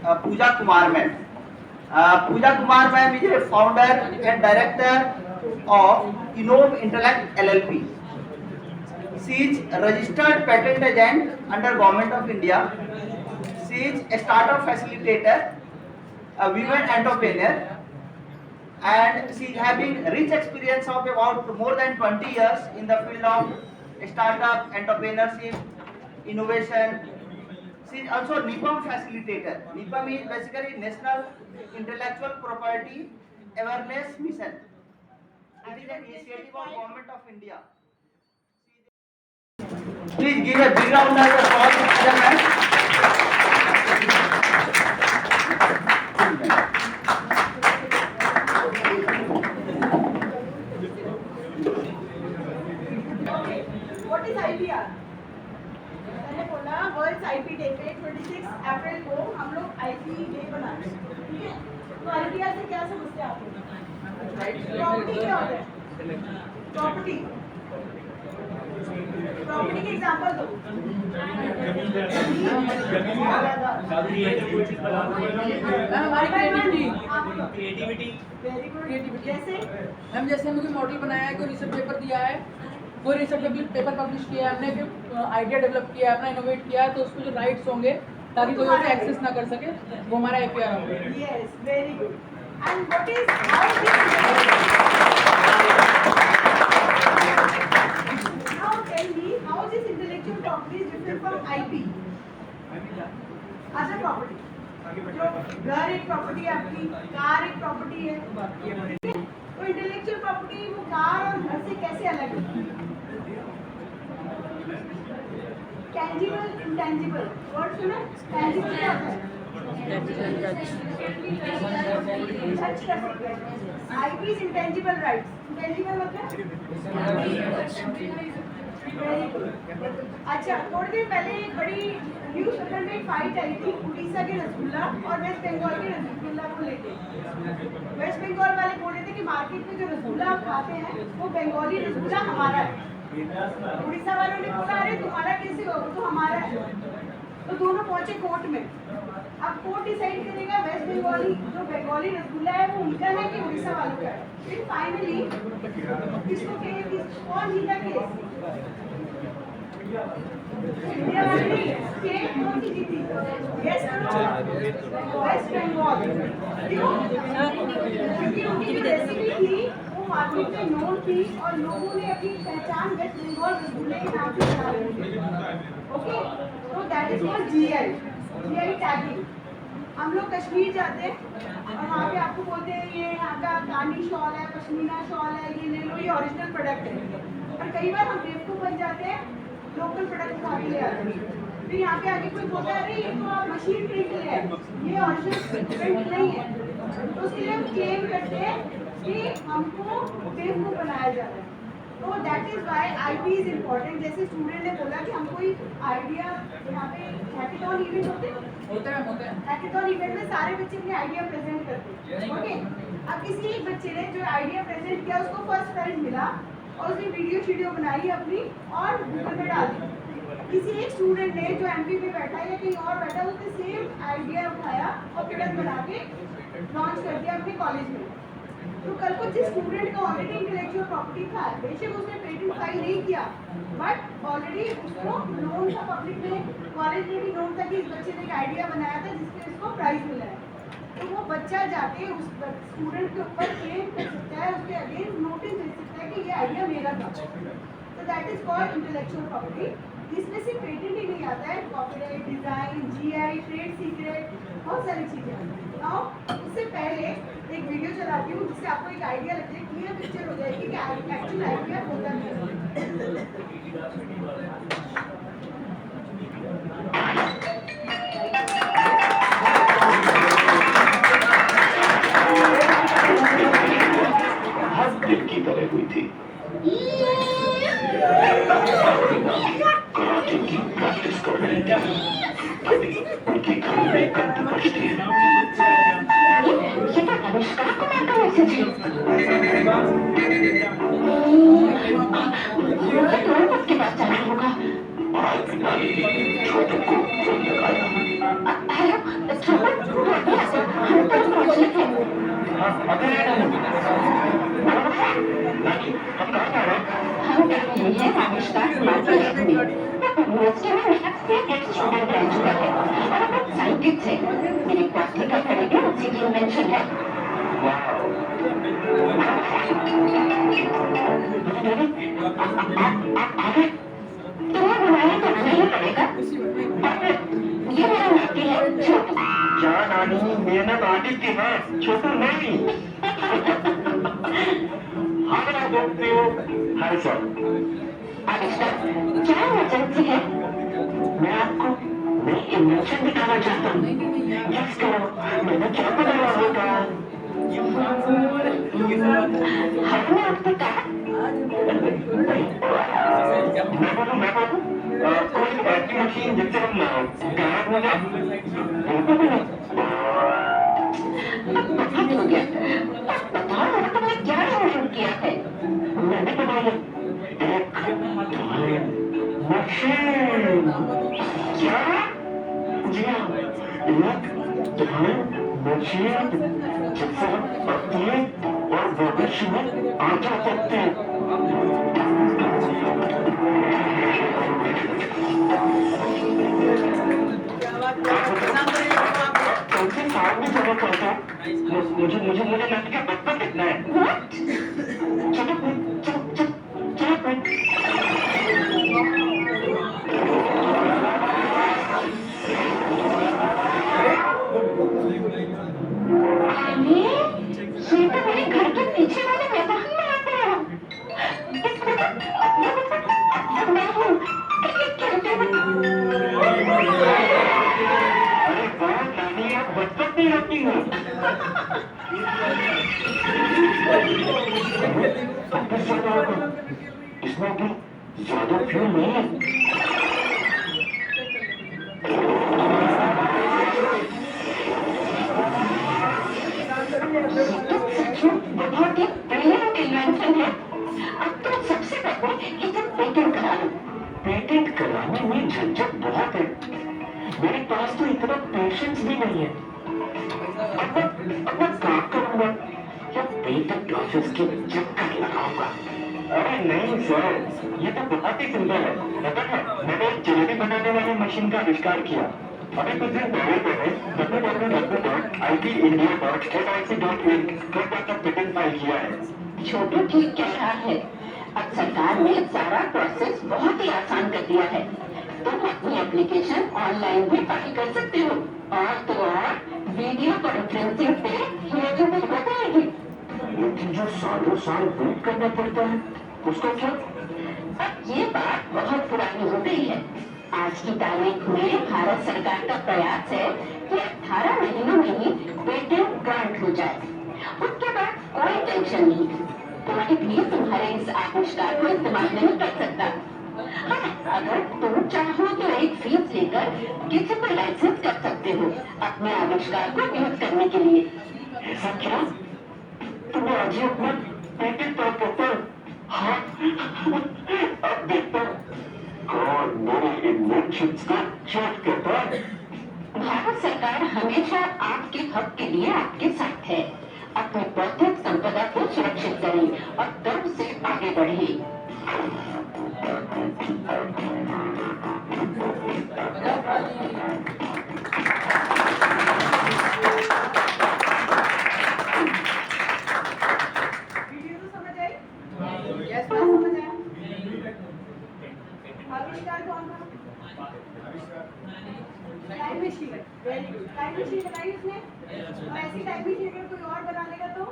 Pooja Kumar ma'am. Pooja Kumar ma'am is a founder and director of Innov Intellect LLP. She is a registered patent agent under Government of India. She is a startup facilitator, a women entrepreneur, and she is having rich experience of about more than 20 years in the field of startup, entrepreneurship, innovation. She is also NIPAM facilitator. NIPAM is basically National Intellectual Property Awareness Mission. It is an initiative of Government of India. Please give a big round of applause to the man. What is IPR? मैंने बोला world IP day पे 26 अप्रैल को हम लोग IP day बनाते हैं, ठीक है? तो आईपीआर से क्या समझते हैं आप लोग? प्रॉपर्टी क्या होता है? प्रॉपर्टी प्रॉपर्टी के एग्जांपल दो। Creativity very good. जैसे हम जैसे हमने कोई मॉडल बनाया है, कोई रिसर्च पेपर दिया है, कोई रिसर्च पेपर पब्लिश किया है, हमने कोई आइडिया डेवलप किया है, अपना इनोवेट किया है, तो उसको जो राइट्स होंगे ताकि कोई उसे एक्सेस ना कर सके, वो हमारा आईपीआर होगा। Yes, very good. And what is now tell me how is this intellectual property is different from IP? other property जो घर एक प्रॉपर्टी है आपकी, कार एक प्रॉपर्टी है, तो इंटेलेक्चुअल प्रॉपर्टी वो कार और घर से कैसे अलग है? टैंजिबल, इंटैंजिबल, वर्ड सुना? टैंजिबल क्या होता है? IP is intangible rights. Intangible मतलब? Very good. अच्छा, थोड़ी देर पहले एक बड़ी न्यूज़ पेपर में एक फाइट आई थी उड़ीसा के रसगुल्ला और वेस्ट बंगाल के रसगुल्ला को लेके। वेस्ट बंगाल वाले बोल रहे थे कि मार्केट में जो रसगुल्ला आप खाते हैं वो बंगाली रसगुल्ला हमारा है। उड़ीसा वालों ने बोला अरे तुम्हारा कैसे होगा, तो हमारा है। तो दोनों पहुंचे कोर्ट में। अब कोर्ट डिसाइड करेगा वेस्ट बंगाली जो बंगाली रसगुल्ला है वो उनका है कि उड़ीसा वालों का है। फिर फाइनली किसको कौन जीता केस? इंडिया वाले नहीं, स्टेट कौन सी जीती? यस करो, वेस्ट बंगाल। क्यों? क्योंकि उनकी जो रेसिपी थी वो मार्केट में नोन थी और लोगों ने अपनी पहचान वेस्ट बंगाल रसगुल्ले के नाम से बना ली। ओके, तो that is called GI tagging. हम लोग कश्मीर जाते हैं और वहाँ पे आपको बोलते हैं ये यहाँ का कानी शॉल है, पश्मीना शॉल है, ये ले लो, ये ओरिजिनल प्रोडक्ट है। और कई बार हम बेवकूफ़ बन जाते हैं, लोकल प्रोडक्ट उठा के ले आते हैं। फिर यहाँ पे आगे कोई बोलता है अरे ये तो आप मशीन प्रिंट ले आए, ये ओरिजिनल प्रिंट नहीं है। तो उसके लिए हम क्लेम करते हैं कि हमको बेवकूफ़ बनाया जा रहा है। तो that is why IP is important. जैसे स्टूडेंट ने बोला कि हम कोई आइडिया, यहाँ पे हैकेथॉन इवेंट होते हैं, हैकेथॉन इवेंट में सारे बच्चे अपने आइडिया प्रेजेंट करते हैं। ओके, अब किसी एक बच्चे ने जो आइडिया प्रेजेंट किया उसको फर्स्ट प्राइज मिला और उसने वीडियो बनाई अपनी और गूगल में डाल दी। किसी एक स्टूडेंट ने जो एमपी में बैठा या कहीं और बैठा उसने सेम आइडिया उठाया और प्रोडक्ट बना के लॉन्च कर दिया अपने कॉलेज में। तो कल को जिस स्टूडेंट का ऑलरेडी इंटेलेक्चुअल प्रॉपर्टी था, बेशक उसने पेटेंट फाइल नहीं किया, बट ऑलरेडी उसको लोन था, पब्लिक में कॉलेज में भी लोन था कि इस बच्चे ने एक आइडिया बनाया था जिसपे इसको प्राइज मिला है। तो वो बच्चा जाके उस स्टूडेंट के ऊपर क्लेम कर सकता है, उसके अगेंस्ट नोटिस दे सकता है कि ये आइडिया मेरा था। तो that is called intellectual property. जिसमें सिर्फ पेटेंट ही नहीं आता है, copyright, design, GI, trade secret, बहुत सारी चीजें। और उससे पहले एक वीडियो चलाती हूँ जिससे आपको एक आइडिया लग जाए, क्लियर पिक्चर हो जाएगी कि एक्चुअल आइडिया होता है। दिल की तरह हुई थी। कराटे की प्रैक्टिस कर रही थी। अभी उनके घर में घंटी बजती है। ये तो अनुष्का कुमार का मैसेज है। रोहन के पास जाना होगा। और बिना छोटू को फोन लगाया। हेलो, इंजीनियर आविष्कार कुमार की लक्ष्मी यूनिवर्सिटी में मेरा फेवरेट स्टूडेंट रह चुका है और अब साइंटिस्ट है। मेरे क्वास्टिका करियर उसी की इन्वेंशन है। तुम्हें बुलाया तो आना ही पड़ेगा। ये मेरा नाती है छोटू। क्या नानी, मेरा नाम आदित्य है, छोटू नहीं। हाँ मैं बोलती हूँ। Hi sir. आविष्कार क्या इमरजेंसी है? मैं आपको नई इन्वेंशन दिखाना चाहता हूँ। यस करो, मैंने क्या बनाया होगा? हमने आपसे कहा मैं बोलूँ, कोई ऐसी मशीन जिससे हम गायब हो जाए। बहुत हो गया। बताओ तुमने क्या इन्वेंट किया है? मैंने बनाया एक मशीन। क्या? जी हाँ, एक मशीन जिससे हम अतीत और भविष्य में आ जा सकते हैं। कैसे साल में जमा करता? मुझे लग गया बचपन कितना है? चलो अरे ये तो मेरे घर के पीछे वाले मैदान में आ गया। मैं हूँ अरे वाह नानी, आप बचपन में रहती हो। इसमें भी ज्यादा फ्यूल नहीं है। बहुत ही ब्रिलियंट इन्वेंशन है। अब तो सबसे पहले इसे पेटेंट करा लो। पेटेंट कराने में झंझट बहुत है। मेरे पास तो इतना पेशेंस भी नहीं है। अब मैं काम करूंगा या पेटेंट ऑफिस के चक्कर लगाऊंगा। अरे नहीं सर, ये तो बहुत ही सिंपल है। पता है, मैंने एक जलेबी बनाने वाली मशीन का आविष्कार किया। अभी कुछ दिन पहले मैंने www.itindia.nic.in पर जाकर पेटेंट फाइल किया है। छोटू ठीक कह रहा है। अब सरकार ने सारा प्रोसेस बहुत ही आसान कर दिया है। तुम अपनी एप्लीकेशन ऑनलाइन भी फाइल कर सकते हो और तो और वीडियो कॉन्फ्रेंसिंग पे हेयरिंग भी हो जाएगी। लेकिन जो सालों साल वेट करना पड़ता है, उसका क्या? अब ये बात बहुत पुरानी हो गई है। आज की तारीख में भारत सरकार का प्रयास है कि 18 महीनों में ही पेटेंट ग्रांट हो जाए। उसके बाद कोई टेंशन नहीं, कोई भी तुम्हारे इस आविष्कार को इस्तेमाल नहीं कर सकता। हाँ, अगर तुम चाहो तो एक फीस लेकर किसी को लाइसेंस कर सकते हो अपने आविष्कार को यूज करने के लिए। ऐसा क्या? तो मैं आज ही अपना पेटेंट फाइल करता हूँ। हाँ, अब देखता हूँ कौन मेरे इन्वेंशंस को चेक करता है। भारत सरकार हमेशा आपके हक के लिए आपके साथ है। अपनी बौद्धिक संपदा को सुरक्षित करें और गर्व से आगे बढ़े। वीडियो तो समझ आई? यस मैम, समझ आया। आविष्कार कौन था? Time machine. Very good. Time machine बनाई उसने और ऐसी टाइम मशीन अगर कोई और बना लेगा तो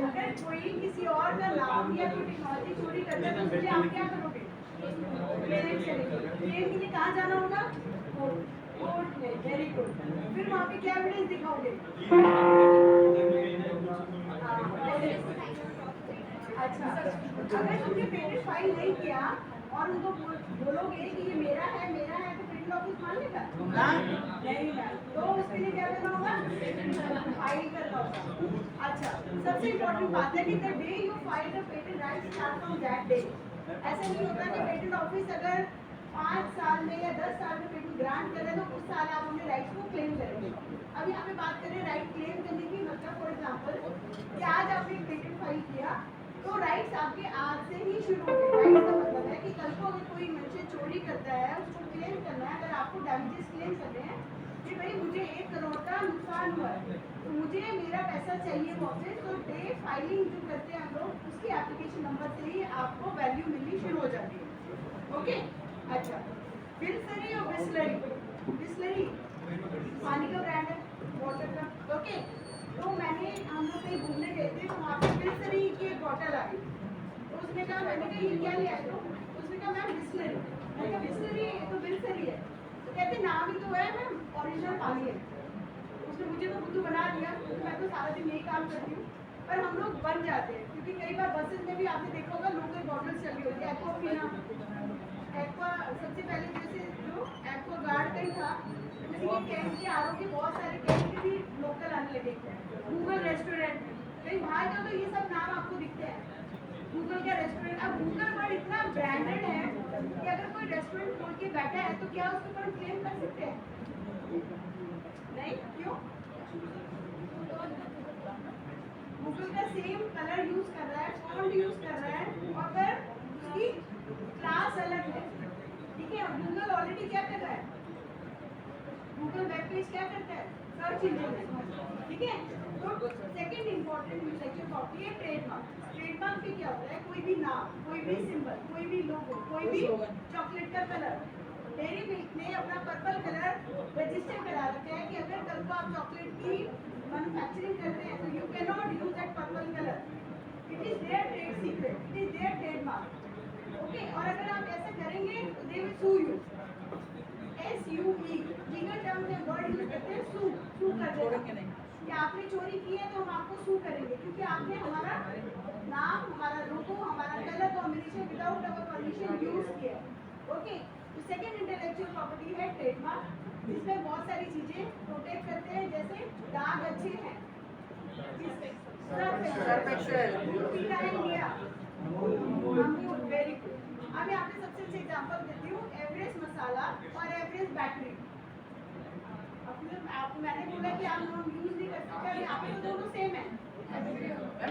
अगर कोई किसी और का लाभ या कोई टेक्नोलॉजी चोरी करता है तो उसके लिए आप क्या करोगे? पेरेंट्स करेंगे। पेरेंट्स के लिए कहाँ जाना होगा? कोर्ट में। Very good. फिर वहाँ पे क्या एविडेंस दिखाओगे? अच्छा, अगर तुमने पेटेंट फाइल नहीं किया और उनको बोलोगे कि ये मेरा है तो पेटेंट ऑफिस मान लेगा? नहीं मैम। तो उसके लिए क्या करना होगा? फाइल करना होगा। अच्छा, सबसे इम्पोर्टेंट बात है कि the day you file the patent right start from that day. ऐसा नहीं होता कि पेटेंट ऑफिस अगर 5 साल में या 10 साल में पेटेंट ग्रांट कर रहे हैं तो उस साल आप अपने राइट्स को क्लेम करेंगे। अब यहाँ पे बात करें राइट क्लेम करने की, मतलब फॉर एग्जांपल कि आज आपने एक पेटेंट फाइल किया तो राइट्स आपके आज से ही शुरू हो गए। राइट्स का मतलब है कि कल को अगर कोई मनुष्य चोरी करता है, उसको क्लेम करना है, अगर आपको डैमेजेस क्लेम करने हैं कि भाई मुझे 1 करोड़ का नुकसान हुआ है तो मुझे मेरा पैसा चाहिए वापस, तो डे फाइलिंग जो करते हैं हम लोग, उसकी एप्लीकेशन नंबर से ही आपको वैल्यू मिलनी शुरू हो जाती है। ओके, अच्छा, बिसलरी और बिसलरी, बिसलरी पानी का ब्रांड है, वाटर का। ओके, तो हम लोग कहीं घूमने गए थे तो वहाँ पे बिसलरी की एक बॉटल आई, तो उसने कहा, मैंने कहा ये क्या ले आए हो, तो उसने कहा मैम बिसलरी। मैंने कहा बिसलरी है, तो बिसलरी है, तो कहते नाम ही तो है मैम, ओरिजिनल पानी है। उसने मुझे तो बुद्धू बना दिया, मैं तो सारा दिन यही काम करती हूँ, पर हम लोग बन जाते हैं क्योंकि कई बार बसेस में भी आपने देखा होगा लोकल बॉटल्स चली होती है, एक्वाफिना, एक्वा, सबसे पहले जैसे जो एक्वा गार्ड का ही था, उसी के कैन के आर के बहुत सारे कैन के भी लोकल आने लगे। गूगल रेस्टोरेंट, कहीं बाहर जाओ तो ये सब नाम आपको दिखते हैं, गूगल का रेस्टोरेंट। अब गूगल वर्ड इतना ब्रांडेड है कि अगर कोई रेस्टोरेंट खोल के बैठा है तो क्या उसके ऊपर हम क्लेम कर सकते हैं? नहीं, क्यों? गूगल का सेम कलर यूज कर रहा है, फॉन्ट यूज कर रहा है, और अगर उसकी क्लास अलग है, ठीक है। गूगल ऑलरेडी क्या कर रहा है, गूगल वेब पेज क्या करता है, सर्च इंजन है, ठीक है। तो सेकंड इंपॉर्टेंट इंटेलेक्चुअल प्रॉपर्टी है ट्रेडमार्क। ट्रेडमार्क में क्या होता है, कोई भी नाम, कोई भी सिंबल, कोई भी लोगो, कोई भी चॉकलेट का कलर। डेयरी मिल्क ने अपना पर्पल कलर रजिस्टर करा रखा है कि अगर कल को आप चॉकलेट की मैन्युफैक्चरिंग करते हैं तो you can not use that purple colour, it is their trade secret, it is their trademark. Okay, और अगर आप ऐसा करेंगे तो they will sue you, SUE, legal term में वर्ड यूज करते हैं, सू कर देना कि आपने चोरी की है तो हम आपको सू करेंगे क्योंकि आपने हमारा नाम, हमारा लोगो, हमारा कलर कॉम्बिनेशन विदाउट अवर परमिशन यूज किया। ओके, तो सेकंड इंटेलेक्चुअल प्रॉपर्टी है ट्रेडमार्क, जिसमें बहुत सारी चीजें प्रोटेक्ट करते हैं, जैसे दाग अच्छे हैं, वेरी गुड। अब यहाँ पे सबसे अच्छे एग्जाम्पल देती हूँ, एवरेस्ट मसाला और एवरेस्ट बैटरी। आपको मैंने बोला कि आप लोग यूज नहीं कर सकते, यहाँ पे तो दोनों सेम है,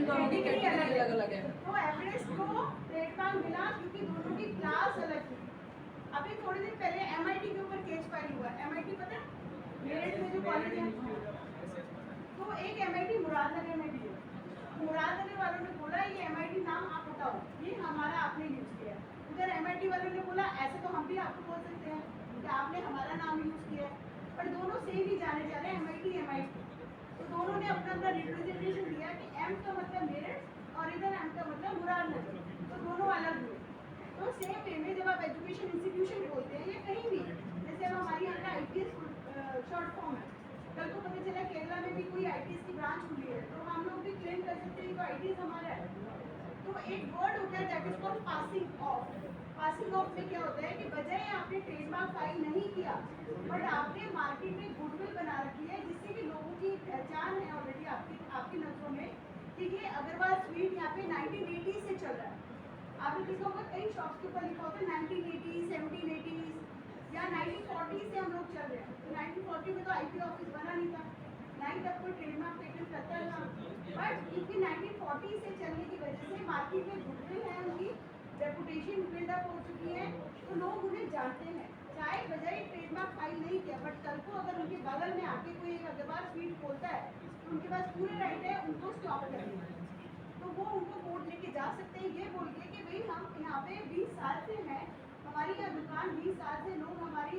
दोनों की कैटेगरी अलग अलग है। तो एवरेस्ट को ट्रेडमार्क मिला क्योंकि दोनों की क्लास अलग थी। अभी थोड़े दिन पहले MIT के ऊपर केस फाइल हुआ। MIT पता है, मेरठ में जो कॉलेज है, तो एक MIT मुरादनगर में भी है। मुरादनगर वालों ने बोला ये MIT नाम आप हटाओ, ये हमारा आपने यूज किया है। उधर MIT वालों ने बोला ऐसे तो हम भी आपको बोल सकते हैं कि आपने हमारा नाम यूज किया है, पर दोनों सेम ही जाने जा रहे हैं, MIT। तो दोनों ने अपना अपना रिप्रेजेंटेशन दिया कि M का मतलब मेरठ और इधर M का मतलब मुरादनगर, तो दोनों अलग हुए। तो सेम वे में जब आप एजुकेशन इंस्टीट्यूशन खोलते हैं या कहीं भी, जैसे अब हमारी यहाँ का ITS शॉर्ट फॉर्म है, कल को पता चला केरला में भी कोई ITS की ब्रांच खुली है तो हम लोग भी क्लेम कर सकते हैं तो ITS हमारा है। तो एक वर्ड होता है that is called passing of. Passing of में क्या होता है कि बजाय आपने ट्रेडमार्क फाइल नहीं किया बट आपने मार्केट में गुडविल बना रखी है, जिससे कि लोगों की पहचान है ऑलरेडी आपकी नजरों में कि ये अग्रवाल स्वीट यहाँ पे 1980 से चल रहा है। आपने देखा होगा कई शॉप्स के ऊपर लिखा होता है 1980, 1780 या 1940 से हम लोग चल रहे हैं। तो 1940 में तो IP ऑफिस बना नहीं था, 9 तक कोई ट्रेडमार्क पेटेंट करता था, बट क्योंकि 1940 से चलने की वजह से मार्केट में गुडविल है, उनकी रेपुटेशन बिल्डअप हो चुकी है, तो लोग उन्हें जानते हैं। चाहे बजाय ट्रेडमार्क फाइल नहीं किया बट कल को अगर उनके बगल में आके कोई एक अग्रवाल स्वीट खोलता है तो उनके पास पूरे राइट है उनको स्टॉप करने, तो वो उनको कोर्ट लेके जा सकते हैं ये बोल के कि भाई हम यहाँ पे 20 साल से हैं, हमारी यहाँ दुकान 20 साल से लोग हमारी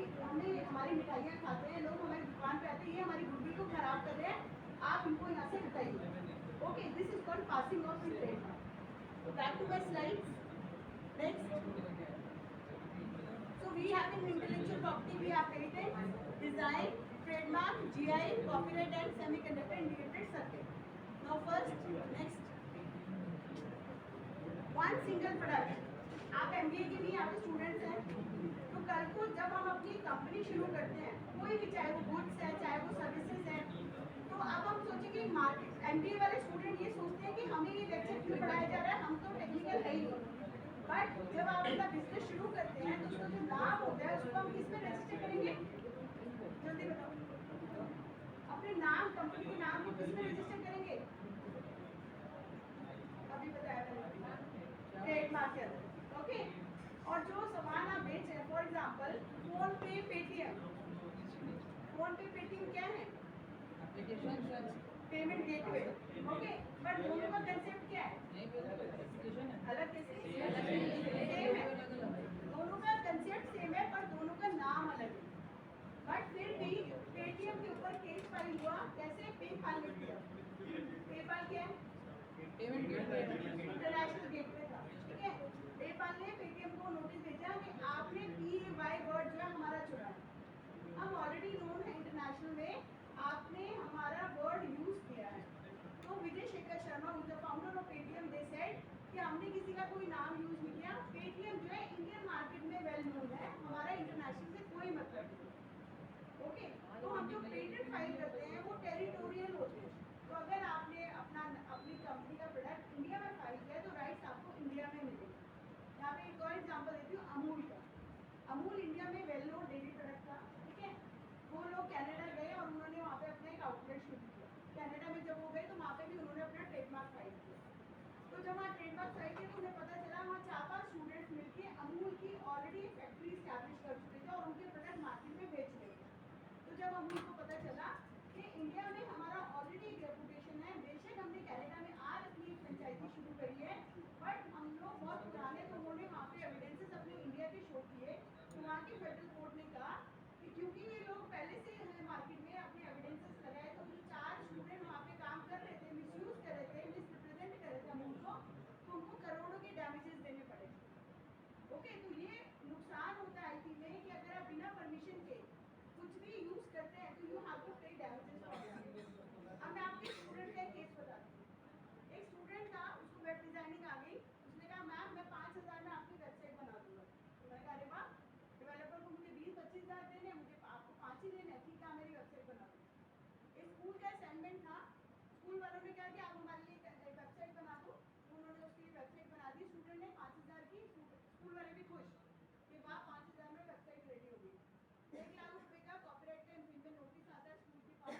मिठाइयाँ खाते हैं, लोग हमारी दुकान पे आते हैं, ये हमारी गुडविल को खराब कर रहे हैं, आप इनको यहाँ से हटाइए। Okay, this is called passing off the trademark. Back to my slides. Next, so we have in intellectual property, we have patent, design, trademark, GI, copyright and semiconductor integrated circuit. Now first, next, one single product. आप MBA के भी यहाँ पे students हैं, तो कल को जब हम अपनी कंपनी शुरू करते हैं, कोई भी चाहे वो गुड्स है चाहे वो सर्विसेज है, तो अब हम सोचेंगे मार्केट MBA वाले स्टूडेंट ये सोचते हैं कि हमें ये लेक्चर क्यों पढ़ाया जा रहा है, हम तो टेक्निकल है ही नहीं, बट जब आप अपना बिजनेस शुरू करते हैं तो उसका जो नाम होता है उसको हम किस में रजिस्टर करेंगे? जल्दी बताओ। अपने नाम, कंपनी के नाम को किस में रजिस्टर करेंगे? अभी बताया मैंने, ट्रेडमार्क के अंदर। ओके, और जो सामान आप बेच रहे हैं, फॉर एग्जांपल फोन पे, पेटीएम। फोन पे, पेटीएम क्या है? Payment gateway. ओके, बट दोनों का कंसेप्ट क्या है? अलग कैसे? सेम है, दोनों का कंसेप्ट सेम है पर दोनों का नाम अलग है। बट फिर भी पेटीएम के ऊपर केस फाइल हुआ, कैसे? पेपाल ने किया। पेपाल क्या है? इंटरनेशनल गेटवे था, ठीक है। पेपाल ने पेटीएम को नोटिस भेजा कि आपने PAY वर्ड जो है हमारा चुना है। हम ऑलरेडी नोन है इंटरनेशनल में, आपने हमारा वर्ड यूज किया है। तो Vijay Shekhar Sharma, the founder of Paytm, they said कि हमने किसी का कोई नाम यूज नहीं किया। पेटीएम जो है इंडियन मार्केट में वेल नोन है, हमारा इंटरनेशनल से कोई मतलब नहीं। ओके, तो हम जो पेटेंट फाइल करते हैं वो टेरिटोरियल होते हैं। तो अगर आपने अपनी कंपनी का प्रोडक्ट इंडिया में फाइल किया है तो राइट्स आपको इंडिया में मिलेंगे। यहाँ पे एक और एग्जांपल देती हूँ, अमूल का। अमूल इंडिया में वेल नोन डेयरी प्रोडक्ट था, ठीक है। वो लोग कनाडा गए और उन्होंने वहाँ पे अपना एक आउटलेट शुरू किया। कनाडा में जब वो गए तो वहाँ पे भी उन्होंने अपना ट्रेडमार्क फाइल किया। तो जब वहाँ ट्रेडमार्क फाइल किया तो उन्हें पता चला वहाँ 4-5 स्टूडेंट्स मिलकर अमूल की ऑलरेडी फैक्ट्री स्टैब्लिश कर चुके थे और उनके प्रोडक्ट मार्केट में बेच रहे थे। तो जब अमूल को पता चला कि इंडिया में हमारा ऑलरेडी एक रेपुटेशन है, बेशक हमने कनाडा में आज अपनी फ्रेंचाइजी शुरू करी है, बट हम लोग बहुत पुराने, तो उन्होंने वहाँ पे एविडेंसेस अपने इंडिया के शो किए। तो वहाँ की फेडरल कोर्ट ने कहा कि क्योंकि ये लोग पहले से मार्केट में अपने एविडेंसेस लगाए, तो जो 4 स्टूडेंट वहाँ पे काम कर रहे थे, मिसयूज कर रहे थे, मिसरिप्रेजेंट कर रहे थे अमूल को, तो उनको करोड़ों के डैमेजेस देने पड़े। ओके, तो ये नुकसान होता है IT में कि अगर आप बिना परमिशन के कुछ भी यूज करते हैं तो यू हैव टू पे डैमेजेस फॉर दैट। अब मैं आपके स्टूडेंट का एक केस बताती हूँ। एक स्टूडेंट था, उसको वेब डिजाइनिंग आ गई। उसने कहा मैम मैं 5,000 में आपकी वेबसाइट बना दूंगा। तो मैंने कहा अरे वाह, डेवलपर को मुझे 20-25 हज़ार देने, मुझे आपको 5 ही देने, ठीक है मेरी वेबसाइट बना दो। एक स्कूल का असाइनमेंट था, स्कूल वालों ने कहा कि आप हमारे लिए एक वेबसाइट बना दो। उन्होंने उसकी वेबसाइट बना दी, स्टूडेंट ने 5,000 की। स्कूल वाले भी खुश कि वाह 5,000 में वेबसाइट रेडी हो गई। 1 लाख रुपए का कॉपीराइट का इन्फ्रिंजमेंट नोटिस आता है स्कूल के पास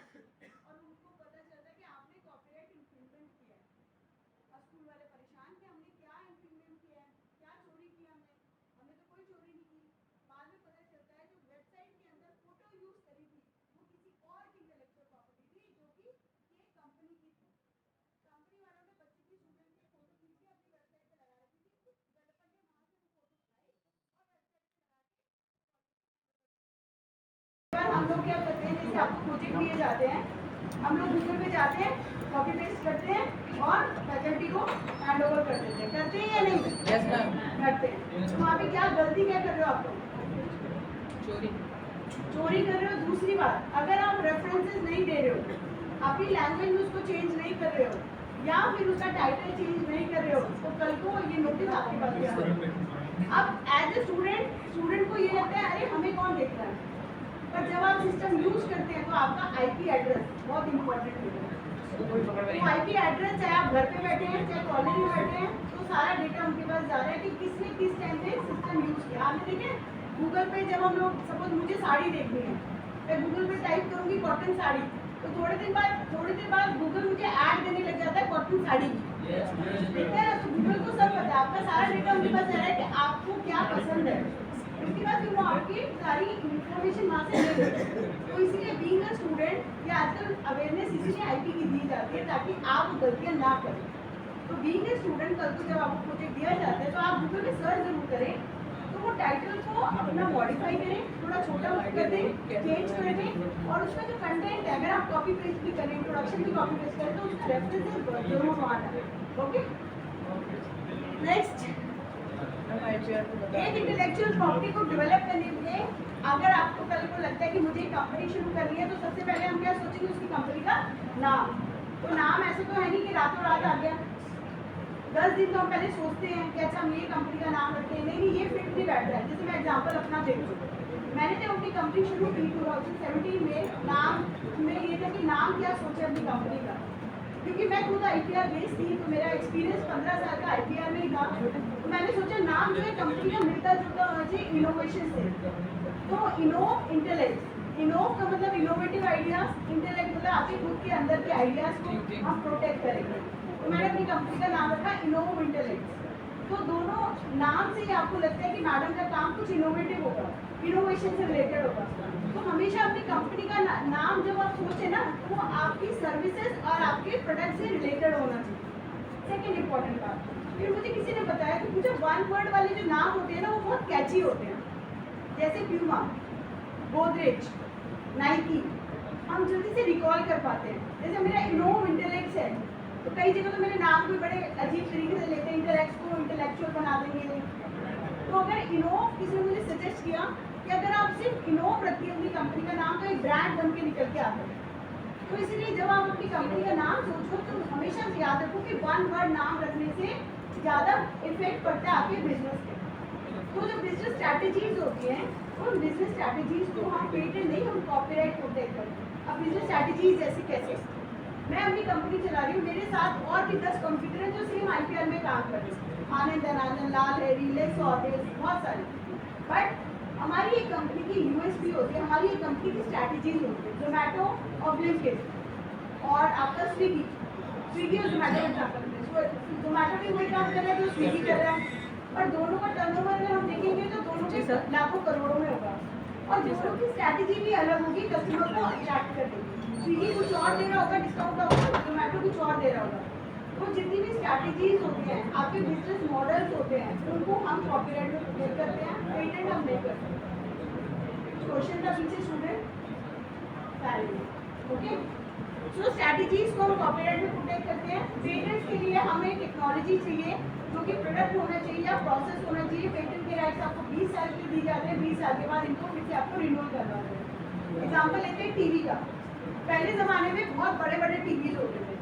और उनको पता चलता है कि आपने कॉपीराइट इन्फ्रिंजमेंट किया है। अब स्कूल वाले परेशान कि हमने क्या इन्फ्रिंजमेंट किया है, क्या चोरी की हमने तो कोई चोरी नहीं की। बाद में पता चलता है जो वेबसाइट के अंदर फोटो यूज करी थी वो किसी और की इंटेलेक्चुअल प्रॉपर्टी थी, जो कि ये कंपनी की थी। कंपनी वालों ने 25 स्टूडेंट की फोटो खींच के अपनी वेबसाइट पे लगा रखी थी। डेवलपर ने वहां से वो फोटो उठाई और वेबसाइट पे लगा के हम लोग क्या करते हैं, जैसे आपको प्रोजेक्ट दिए जाते हैं, हम लोग गूगल पे जाते हैं, कॉपी पेस्ट करते हैं और फैकल्टी को हैंड ओवर कर देते हैं। करते हैं या नहीं? Yes ma'am. करते हैं। तो वहाँ पे क्या गलती क्या कर रहे हो आप लोग? चोरी कर रहे हो। दूसरी बात, अगर आप रेफरेंसेस नहीं दे रहे हो, अपनी लैंग्वेज में उसको चेंज नहीं कर रहे हो या फिर उसका टाइटल चेंज नहीं कर रहे हो, तो कल को ये नोटिस आपके पास गया। अब एज ए स्टूडेंट को ये लगता है अरे हमें कौन देख रहा है, पर जब आप सिस्टम यूज करते हैं तो आपका IP एड्रेस बहुत इंपॉर्टेंट है। तो IP एड्रेस चाहे आप घर पे बैठे हैं चाहे कॉलेज में बैठे हैं, तो सारा डेटा उनके पास जा रहा है कि किसने किस टाइम पे सिस्टम यूज किया। आपने देखे गूगल पे जब हम लोग, सपोज मुझे साड़ी देखनी है, मैं गूगल पे टाइप करूंगी कॉटन साड़ी, तो थोड़ी देर बाद गूगल मुझे ऐड देने लग जाता है कॉटन साड़ी की। देखते हैं ना, तो गूगल को सब पता है, आपका सारा डेटा उनके पास जा रहा है कि आपको क्या पसंद है। उसके बाद फिर वो आपकी सारी इन्फॉर्मेशन वहाँ से ले लेते हैं। तो इसलिए बीइंग अ स्टूडेंट ये आजकल अवेयरनेस इसलिए IP की दी जाती है ताकि आप गलतियाँ ना करें। तो बीइंग अ स्टूडेंट कल को जब आपको प्रोजेक्ट दिया जाता है तो आप गूगल पे सर्च जरूर करें, तो वो टाइटल को अपना मॉडिफाई करें, थोड़ा छोटा कर दें, चेंज कर दें, और उसका जो कंटेंट है अगर आप कॉपी पेस्ट भी करें, इंट्रोडक्शन भी कॉपी पेस्ट करें, तो उसका रेफरेंसेस जरूर वहाँ डालें। ओके, नेक्स्ट, एक इंटेलेक्चुअल प्रॉपर्टी को डेवलप करने के लिए अगर आपको कल को लगता है कि मुझे कंपनी शुरू करनी है, तो सबसे पहले हम क्या सोचेंगे, उसकी कंपनी का नाम। तो नाम ऐसे तो है नहीं कि रातों रात आ गया, 10 दिन तो हम पहले सोचते हैं कि अच्छा हम ये कंपनी का नाम रखते हैं। नहीं, ये फिट नहीं बैठ रहा है। जैसे मैं एग्जांपल अपना देखूँ, मैंने जब अपनी कंपनी शुरू की 2017 में, नाम में ये था कि नाम क्या सोचे अपनी कंपनी का। क्योंकि मैं खुद IPR बेस्ड थी, तो मेरा एक्सपीरियंस 15 साल का IPR में ही था। तो मैंने सोचा नाम जो है कंपनी का मिलता जुलता होना चाहिए इनोवेशन से। तो इनोव इंटेलेक्ट, इनोव का मतलब इनोवेटिव आइडियाज, इंटेलेक्ट मतलब आपके खुद के अंदर के आइडियाज को हम प्रोटेक्ट करेंगे। तो मैंने अपनी कंपनी का नाम रखा इनोव इंटेलेक्ट। तो दोनों नाम से ही आपको लगता है कि मैडम का काम कुछ इनोवेटिव होगा, इनोवेशन से रिलेटेड होगा। तो हमेशा अपनी कंपनी का नाम जब आप सोचे ना, तो वो आपकी सर्विसेज और आपके प्रोडक्ट से रिलेटेड होना चाहिए। सेकेंड इंपॉर्टेंट बात, फिर मुझे किसी ने बताया कि मुझे वन वर्ड वाले जो नाम होते हैं ना, वो बहुत कैची होते हैं। जैसे प्यूमा, गोदरेज, नाइकी, हम जल्दी से रिकॉल कर पाते हैं। जैसे मेरा इनोव इंटेलेक्ट है, तो कई जगह तो मेरे नाम भी बड़े अजीब तरीके से लेते हैं, इंटेलेक्ट को इंटेलेक्चुअल बना देंगे। तो अगर इनोव, किसी ने मुझे सजेस्ट किया कि अगर आप सिर्फ इनोव रखिए अपनी कंपनी का नाम, तो एक ब्रांड बन के निकल के आता है। तो इसलिए जब आप अपनी कंपनी का नाम सोचो तो हमेशा याद रखो कि वन वर्ड नाम रखने से ज़्यादा इफेक्ट पड़ता है आपके बिजनेस पे। तो जो बिजनेस स्ट्रैटेजीज होती हैं, उन बिजनेस स्ट्रैटेजीज को हम पेटेंट नहीं, हम कॉपीराइट प्रोटेक्ट करते हैं। अब बिजनेस स्ट्रैटेजीज जैसे कैसे, मैं अपनी कंपनी चला रही हूँ, मेरे साथ और भी 10 कंप्यूटर हैं जो सेम IPR में काम कर रहे हैं, आनंद अनानंद, लाल है, रिलेक्स और बहुत सारे। बट हमारी एक कंपनी की USP होती है, हमारी एक कंपनी की स्ट्रैटेजीज होती है। जोमेटो और ब्लिंकिट और आपका स्विगी और जोमेटो में काम करते हैं। जोमेटो भी वही काम कर रहा है जो स्विगी कर रहा है, और दोनों का टर्नओवर अगर हम देखेंगे तो दोनों के लाखों करोड़ों में होगा। और दोनों की स्ट्रैटेजी भी अलग होगी, कस्टमर को अट्रैक्ट करने की। स्विगी कुछ और दे रहा होगा, डिस्काउंट का होगा, जोमेटो कुछ और दे रहा होगा। तो जितनी भी स्ट्रैटेजीज होती हैं, आपके बिजनेस मॉडल्स होते हैं, उनको हम कॉपीराइट में प्रोटेक्ट करते हैं, पेटेंट हम नहीं करते। क्वेश्चन था पीछे स्टूडेंट, ओके। सो स्ट्रैटेजीज को हम कॉपीराइट में प्रोटेक्ट करते हैं। पेटेंट्स के लिए हमें टेक्नोलॉजी चाहिए, जो कि प्रोडक्ट होना चाहिए या प्रोसेस होना चाहिए। पेटेंट के राइट्स आपको 20 साल के दी जाते हैं, 20 साल के बाद इनको फिर से आपको रिन्यूअल करना होता है। एग्जाम्पल लेते हैं टीवी का। पहले ज़माने में बहुत बड़े बड़े टीवीज होते थे,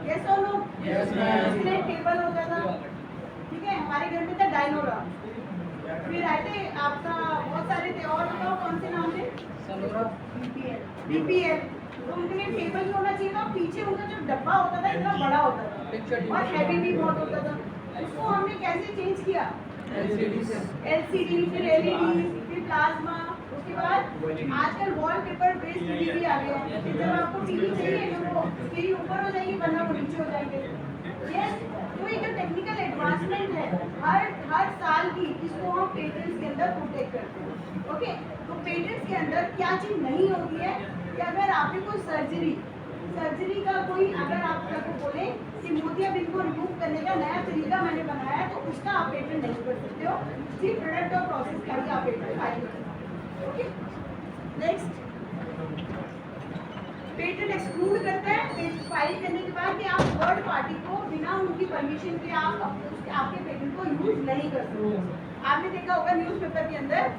यस और नो, उसमें टेबल होता था, ठीक है, हमारे घर में था डायनोरा, फिर आए थे आपका बहुत सारे थे, और बताओ कौन से नाम थे, BPL। तो उनके लिए टेबल भी होना चाहिए था, पीछे उनका जो डब्बा होता था इतना बड़ा होता था और हैवी भी बहुत होता था। उसको हमने कैसे चेंज किया, LCD, फिर LED, फिर प्लाज्मा, उसके बाद आजकल वॉलपेपर बेस्ड टीवी आ गया है। जब आपको टीवी चाहिए तो वो स्क्रीन ऊपर हो जाएगी, वरना वो नीचे हो जाएंगे। यस, तो ये जो टेक्निकल एडवांसमेंट है हर साल की, इसको हम पेटेंट्स के अंदर प्रोटेक्ट करते हैं। ओके, तो पेटेंट्स के अंदर क्या चीज़ नहीं होती है कि अगर आपने कोई सर्जरी का कोई, अगर आप को बोले कि मोतियाबिंद को रिमूव करने का नया तरीका मैंने बनाया है, तो उसका आप पेटेंट नहीं कर सकते हो। सिर्फ प्रोडक्ट और प्रोसेस का ही आप पेटेंट फाइल कर सकते हो। ओके, नेक्स्ट, पेटेंट एक्सक्लूड करता है पेटेंट फाइल करने के बाद कि आप थर्ड पार्टी को बिना उनकी परमिशन के आप आपके पेटेंट को यूज नहीं कर सकते। आपने देखा होगा न्यूज़पेपर के अंदर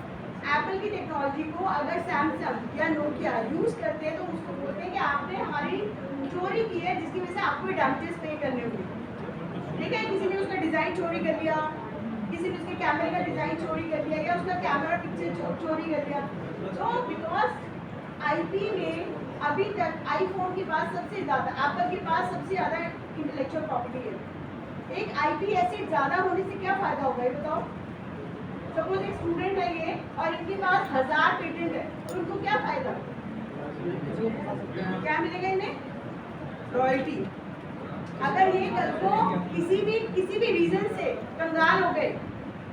एप्पल की टेक्नोलॉजी को अगर सैमसंग या नोकिया यूज करते हैं तो उसको बोलते हैं कि आपने हमारी चोरी की है, जिसकी वजह से आपको डैमेजेस पे करने होंगे। ठीक है, किसी ने उसका डिज़ाइन चोरी कर लिया, किसी ने उसके कैमरे का डिज़ाइन चोरी कर लिया, या उसका कैमरा पिक्चर चोरी कर लिया। तो बिकॉज IP में अभी तक आईफोन के पास सबसे ज़्यादा, एप्पल के पास सबसे ज़्यादा इंटेलेक्चुअल प्रॉपर्टी है। एक IP एसेट ज़्यादा होने से क्या फ़ायदा होगा ये बताओ। सपोज एक स्टूडेंट है ये और इनके पास 1000 पेटेंट है, तो उनको क्या फायदा, क्या मिलेगा इन्हें, रॉयल्टी। अगर ये कल को किसी भी रीजन से कंगाल हो गए,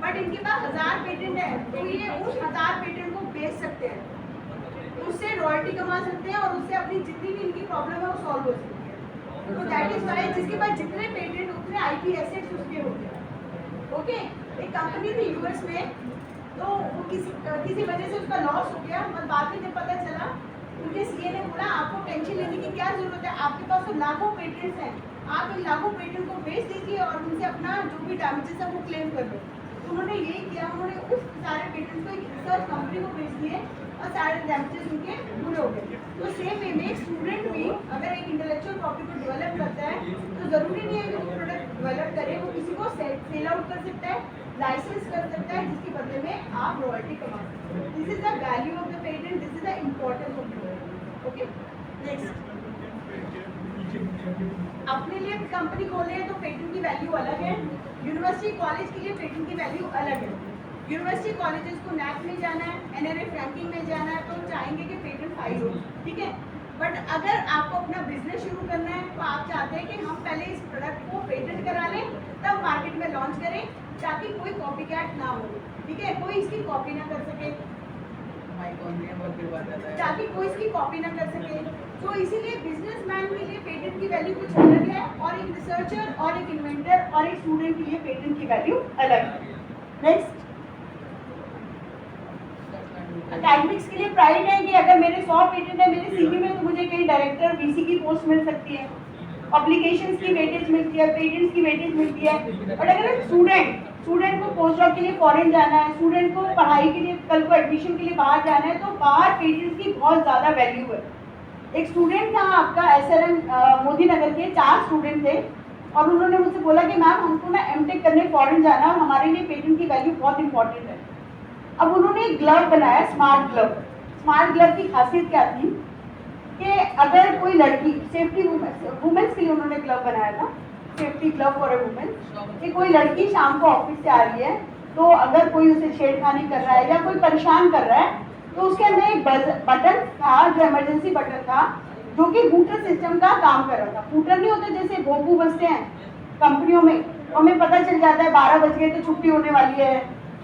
बट इनके पास 1000 पेटेंट है, तो ये उस 1000 पेटेंट को बेच सकते हैं, उससे रॉयल्टी कमा सकते हैं और उससे अपनी जितनी भी इनकी प्रॉब्लम है वो सॉल्व हो सकती है। तो दैट इज वाई जिसके पास जितने पेटेंट उतने IP एसेट्स उसके होते हैं। ओके, एक कंपनी थी US में, तो वो किसी वजह से उसका लॉस हो गया, और बाद में जब पता चला उनके CA ने बोला आपको टेंशन लेने की क्या जरूरत है, आपके पास तो लाखों पेटेंट्स हैं, आप इन लाखों पेटेंट को बेच दीजिए और उनसे अपना जो भी डैमेजेस है वो क्लेम कर दो। तो उन्होंने यही किया, उन्होंने उस सारे पेटेंट्स को एक रिसर्च कंपनी को बेच दिए और सारे डैमेजेस उनके पूरे हो गए। तो सेम वे में स्टूडेंट भी अगर एक इंटेलेक्चुअल प्रॉपर्टी को डेवलप करता है, तो ज़रूरी नहीं है कि वो प्रोडक्ट डेवलप करे, वो किसी को सेल आउट कर सकता है, लाइसेंस कर सकता है, जिसके बदले में आप रॉयल्टी कमा सकते हो। This is the value of the patent, this is the importance of the patent. Okay, next, अपने लिए कंपनी खोले हैं तो पेटेंट की वैल्यू अलग है, यूनिवर्सिटी कॉलेज के लिए पेटेंट की वैल्यू अलग है। यूनिवर्सिटी कॉलेजेस को नैक में जाना है, एनआरएफ रैंकिंग में जाना है तो चाहेंगे कि पेटेंट फाइल हो, ठीक है। बट अगर आपको अपना बिजनेस शुरू करना है तो आप चाहते हैं कि हम पहले इस प्रोडक्ट को पेटेंट करा लें तब मार्केट में लॉन्च करें ताकि कोई कॉपी कैट ना हो, ठीक है, कोई इसकी कॉपी ना कर सके, ताकि कोई इसकी कॉपी ना कर सके। तो इसीलिए बिजनेसमैन के लिए पेटेंट की वैल्यू कुछ अलग है और एक रिसर्चर और एक इन्वेंटर और एक स्टूडेंट के लिए पेटेंट की वैल्यू अलग है। नेक्स्ट, अकेडमिक्स के लिए प्राइड है कि अगर मेरे 100 पेटेंट है मेरे सीवी में तो मुझे कहीं डायरेक्टर वीसी की पोस्ट मिल सकती है, पब्लिकेशंस की वेटेज मिलती है, पेटेंट्स की वेटेज मिलती है। बट अगर स्टूडेंट को पोस्ट डॉक के लिए फॉरेन जाना है, स्टूडेंट को पढ़ाई के लिए कल को एडमिशन के लिए बाहर जाना है तो बाहर पेटेंट्स की बहुत ज़्यादा वैल्यू है। एक स्टूडेंट था आपका एसआरएम मोदी नगर के, 4 स्टूडेंट थे और उन्होंने मुझसे बोला कि मैम हमको ना एमटेक करने फॉरेन जाना है और हमारे लिए पेटेंट की वैल्यू बहुत इंपॉर्टेंट है। अब उन्होंने एक ग्लव बनाया, स्मार्ट ग्लव। स्मार्ट ग्लव की खासियत क्या थी कि अगर कोई लड़की, सेफ्टी वुमेन्स के लिए उन्होंने ग्लव बनाया था, safety glove for a women, कि कोई लड़की शाम को ऑफिस से आ रही है तो अगर कोई उसे छेड़खानी कर रहा है या कोई परेशान कर रहा है तो उसके अंदर एक बटन था जो इमरजेंसी बटन था जो कि हूटर सिस्टम का काम कर रहा था। हूटर नहीं होते जैसे भोंपू बजते हैं कंपनियों में, हमें पता चल जाता है 12 बज गए तो छुट्टी होने वाली है,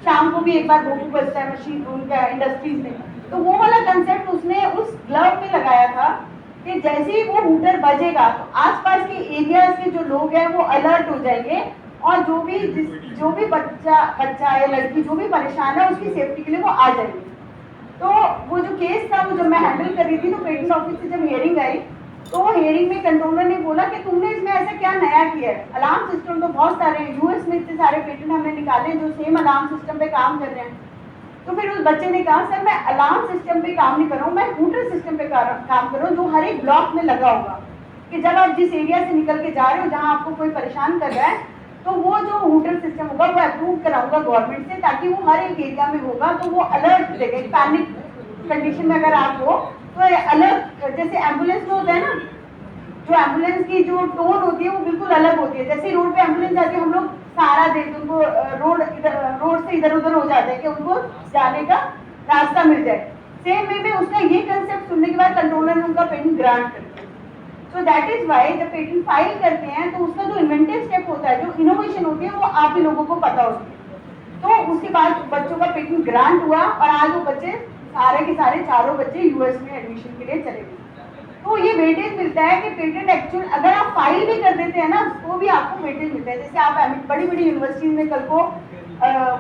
शाम को भी एक बार भोंपू बजता है मशीन उनका इंडस्ट्रीज में। तो वो वाला कंसेप्ट उसने उस ग्लव में लगाया था कि जैसे ही वो हूटर बजेगा तो आसपास के एरियाज के जो लोग हैं वो अलर्ट हो जाएंगे और जो भी बच्चा या लड़की जो भी परेशान है उसकी सेफ्टी के लिए वो आ जाएंगे। तो वो जो केस था वो जब मैं हैंडल कर रही थी तो पेटेंट ऑफिस से जब हियरिंग आई तो हियरिंग में कंट्रोलर ने बोला कि तुमने इसमें ऐसा क्या नया किया है, अलार्म सिस्टम तो बहुत सारे हैं, यूएस में इतने सारे पेटेंट हमने निकाले जो सेम अलार्म सिस्टम पे काम कर रहे हैं। तो फिर उस बच्चे ने कहा सर मैं अलार्म सिस्टम पे काम नहीं कर रहा हूँ, मैं हूटर सिस्टम पे काम कर रहा हूँ जो हर एक ब्लॉक में लगा होगा कि जब आप जिस एरिया से निकल के जा रहे हो जहाँ आपको कोई परेशान कर रहा है तो वो जो हूटर सिस्टम होगा वो अप्रूव कराऊंगा गवर्नमेंट से ताकि वो हर एक एरिया में होगा तो वो अलर्ट देगा। पैनिक कंडीशन में अगर आप हो तो अलर्ट, जैसे एम्बुलेंस में होता है ना, जो एम्बुलेंस की जो टोन होती है वो बिल्कुल अलग होती है। जैसे रोड पे एम्बुलेंस जाती है हम लोग सहारा देते हैं उनको, रोड से इधर उधर हो जाते हैं कि उनको जाने का रास्ता मिल जाए। सेम वे में उसका ये कंसेप्ट सुनने के बाद कंट्रोलर ने उनका पेटेंट ग्रांट कर दिया। सो दैट इज वाई जब पेटेंट फाइल करते हैं तो उसका जो इन्वेंटिव स्टेप होता है, जो इनोवेशन होती है वो आप ही लोगों को पता होती है। तो उसके बाद बच्चों का पेटेंट ग्रांट हुआ और आज वो बच्चे सारे के सारे चारों बच्चे यूएस में एडमिशन के लिए चले गए। तो ये वेटेज मिलता है कि पेटेंट एक्चुअल अगर आप फाइल भी कर देते हैं ना तो भी आपको वेटेज मिलता है। जैसे आप बड़ी बड़ी यूनिवर्सिटीज में कल को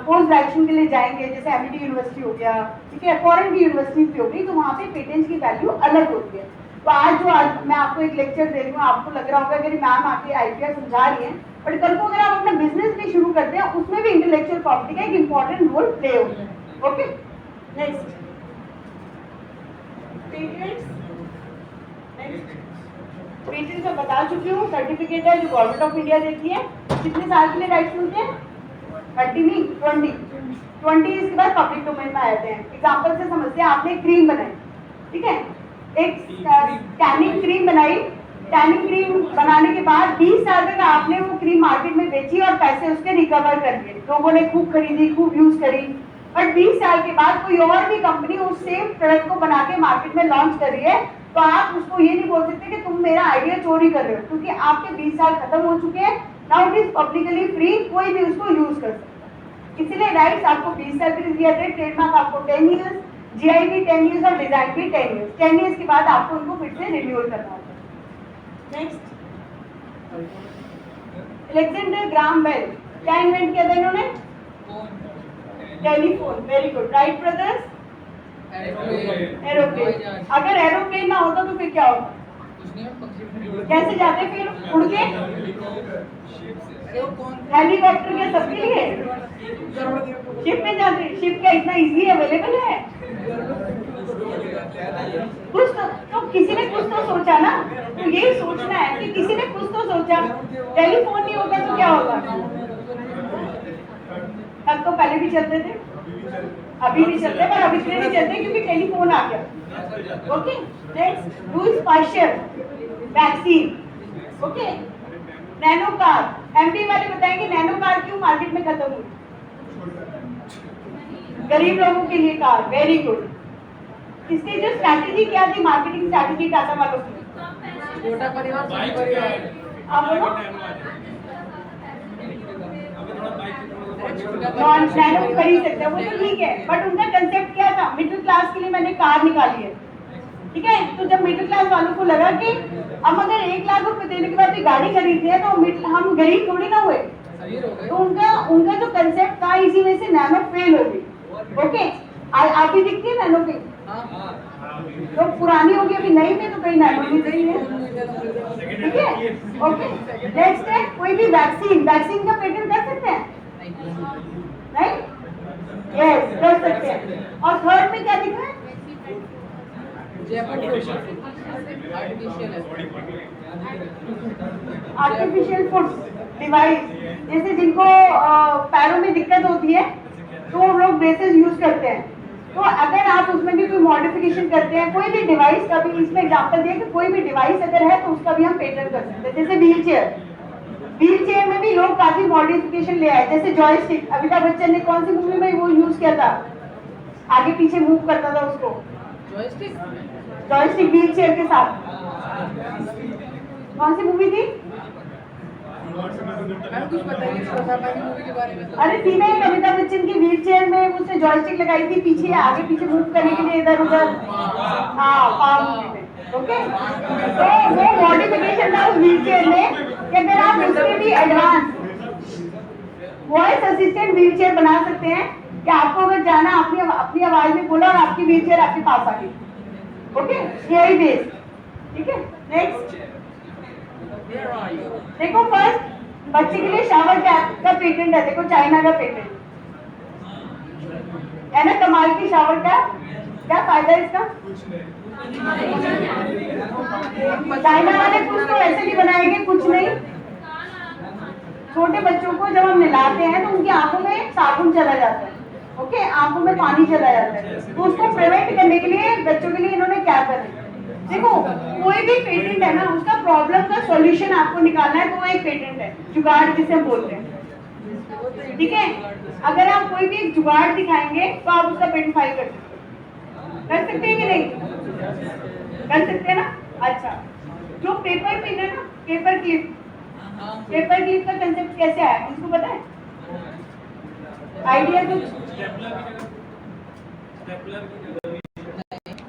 पोस्ट ग्रेजुएशन के लिए जाएंगे, जैसे एमिटी यूनिवर्सिटी हो गया, ठीक है, फॉरेन की यूनिवर्सिटी भी होगी तो वहाँ पे पेटेंट की वैल्यू अलग होती है। तो आज मैं आपको एक लेक्चर दे रही हूँ, आपको लग रहा होगा कि मैम आके आईपीआर समझा रही हैं, बट कल को अगर आप अपना बिजनेस भी शुरू करते हैं उसमें भी इंटेलेक्चुअल प्रॉपर्टी का एक इंपॉर्टेंट रोल प्ले होता है। ओके, नेक्स्ट पेटेंट मैं बता चुकी हूँ। सर्टिफिकेट है जो गवर्नमेंट ऑफ इंडिया देती है। कितने साल के लिए राइट्स मिलते हैं? 30 नहीं 20 इसके बाद पब्लिक डोमेन में आते हैं। एग्जाम्पल से समझते हैं, आपने क्रीम बनाई, ठीक है, एक टैनिंग क्रीम बनाई, टैनिंग क्रीम बनाने के बाद 20 साल तक आपने वो क्रीम मार्केट में बेची और पैसे उसके रिकवर कर लिए, लोगों ने खूब खरीदी, खूब यूज करी। बट 20 साल के बाद कोई और भी कंपनी उस सेम प्रोडक्ट को बना के मार्केट में लॉन्च कर रही है तो आप उसको ये नहीं बोल सकते कि तुम मेरा आइडिया चोरी कर रहे हो, क्योंकि आपके 20 साल खत्म हो चुके हैं। Now it is publicly free, कोई भी उसको यूज कर सकता है। इसीलिए राइट्स आपको 20 साल के लिए दिया जाए, ट्रेडमार्क आपको 10 ईयर्स, जीआई भी 10 ईयर्स और डिजाइन भी 10 ईयर्स। 10 ईयर्स के बाद आपको उनको फिर से रिन्यूअल करना होता है। नेक्स्ट, अलेक्जेंडर ग्राहम बेल क्या इन्वेंट किया था इन्होंने? Telephone. Very good. Wright brothers? Aeroplane. अगर एरोप्लेन ना होता तो फिर क्या होता? कैसे जाते फिर? उड़ के? हेलीकॉप्टर के सबके लिए? शिप में जाते? शिप क्या इतना इजी अवेलेबल है? कुछ तो किसी ने कुछ तो सोचा ना, तो यही सोचना है कि किसी ने कुछ तो सोचा। टेलीफोन नहीं होगा तो क्या होगा? तब तो पहले भी चलते थे, अभी भी चलते, पर अभी इतने नहीं चलते क्योंकि टेलीफोन आ गया। Okay, next, Lewis pasture vaccine. Okay, nano car, MP वाले बताएंगे नैनो कार क्यों मार्केट में खत्म हुई? गरीब लोगों के लिए कार, वेरी गुड। इसकी जो स्ट्रैटेजी क्या थी, मार्केटिंग स्ट्रैटेजी टाटा वालों की? छोटा परिवार सुखी परिवार। आप बोलो। नॉन नैनो खरीद सकते हैं, वो तो ठीक है, बट उनका कंसेप्ट क्या था? मिडिल क्लास के लिए मैंने कार निकाली है, ठीक है। तो जब मिडिल क्लास वालों को लगा कि अब अगर 1 लाख रुपए देने के बाद गाड़ी खरीदते हैं तो हम गरीब थोड़ी ना हुए, तो उनका जो कंसेप्ट था इसी वजह से नैनो फेल हो गई। ओके, आप ही दिखती है नैनो पे, तो पुरानी होगी, अभी नई में तो कहीं नैनो नहीं रही है, ठीक है। ओके, नेक्स्ट है कोई भी वैक्सीन का पेटेंट कर सकते हैं? नहीं, यस कर सकते हैं। और थर्ड में क्या दिख रहा है? आर्टिफिशियल फूड डिवाइस, जैसे जिनको पैरों में दिक्कत होती है तो वो लोग ब्रेसेस यूज करते हैं, तो अगर आप उसमें भी कोई मॉडिफिकेशन करते हैं, कोई भी डिवाइस का भी, इसमें एग्जांपल दिया कि कोई भी डिवाइस अगर है तो उसका भी हम पेटेंट कर सकते हैं। जैसे व्हील चेयर में भी लोग काफी मॉडिफिकेशन ले आए, जैसे जॉयस्टिक, अमिताभ बच्चन ने कौन सी मूवी में वो यूज किया था, आगे पीछे मूव करता था उसको, जॉयस्टिक व्हील चेयर के साथ, कौन सी मूवी थी? कुछ बताइए मूवी के बारे में। अरे थी ना एक अमिताभ बच्चन की व्हील चेयर में उसने जॉयस्टिक लगाई थी, पीछे आगे पीछे मूव करने के लिए इधर उधर, हाँ पावर मूवी में। ओके, तो वो मॉडिफिकेशन था उस व्हील चेयर में कि अगर आप उसमें भी advance voice assistant wheel chair बना सकते हैं कि आपको अगर जाना अपनी आवाज में बोला और आपकी व्हील चेयर आपके पास आ गई। ओके, यही बेस, ठीक है। नेक्स्ट देखो, फर्स्ट बच्चे के लिए शावर कैप का पेटेंट है, देखो चाइना का पेटेंट है ना, कमाल की शावर कैप। क्या फायदा है इसका? चाइना वाले कुछ तो ऐसे नहीं बनाएंगे, कुछ नहीं। छोटे बच्चों को जब हम नहलाते हैं तो उनकी आंखों में साबुन चला जाता है, ओके, आंखों में पानी चला जाता है, तो उसको प्रिवेंट करने के लिए बच्चों के लिए इन्होंने क्या कर रखा है। देखो, कोई भी पेटेंट है ना, उसका प्रॉब्लम का सॉल्यूशन आपको निकालना है, तो वो एक पेटेंट है, जुगाड़ जिसे हम बोलते हैं, ठीक है। अगर आप कोई भी एक जुगाड़ दिखाएंगे तो आप उसका पेटेंट फाइल कर सकते हैं कि नहीं? कर सकते हैं ना। अच्छा, जो पेपर पिन है ना, पेपर क्लिप का कंसेप्ट कैसे आया, किसको पता है? आइडिया कुछ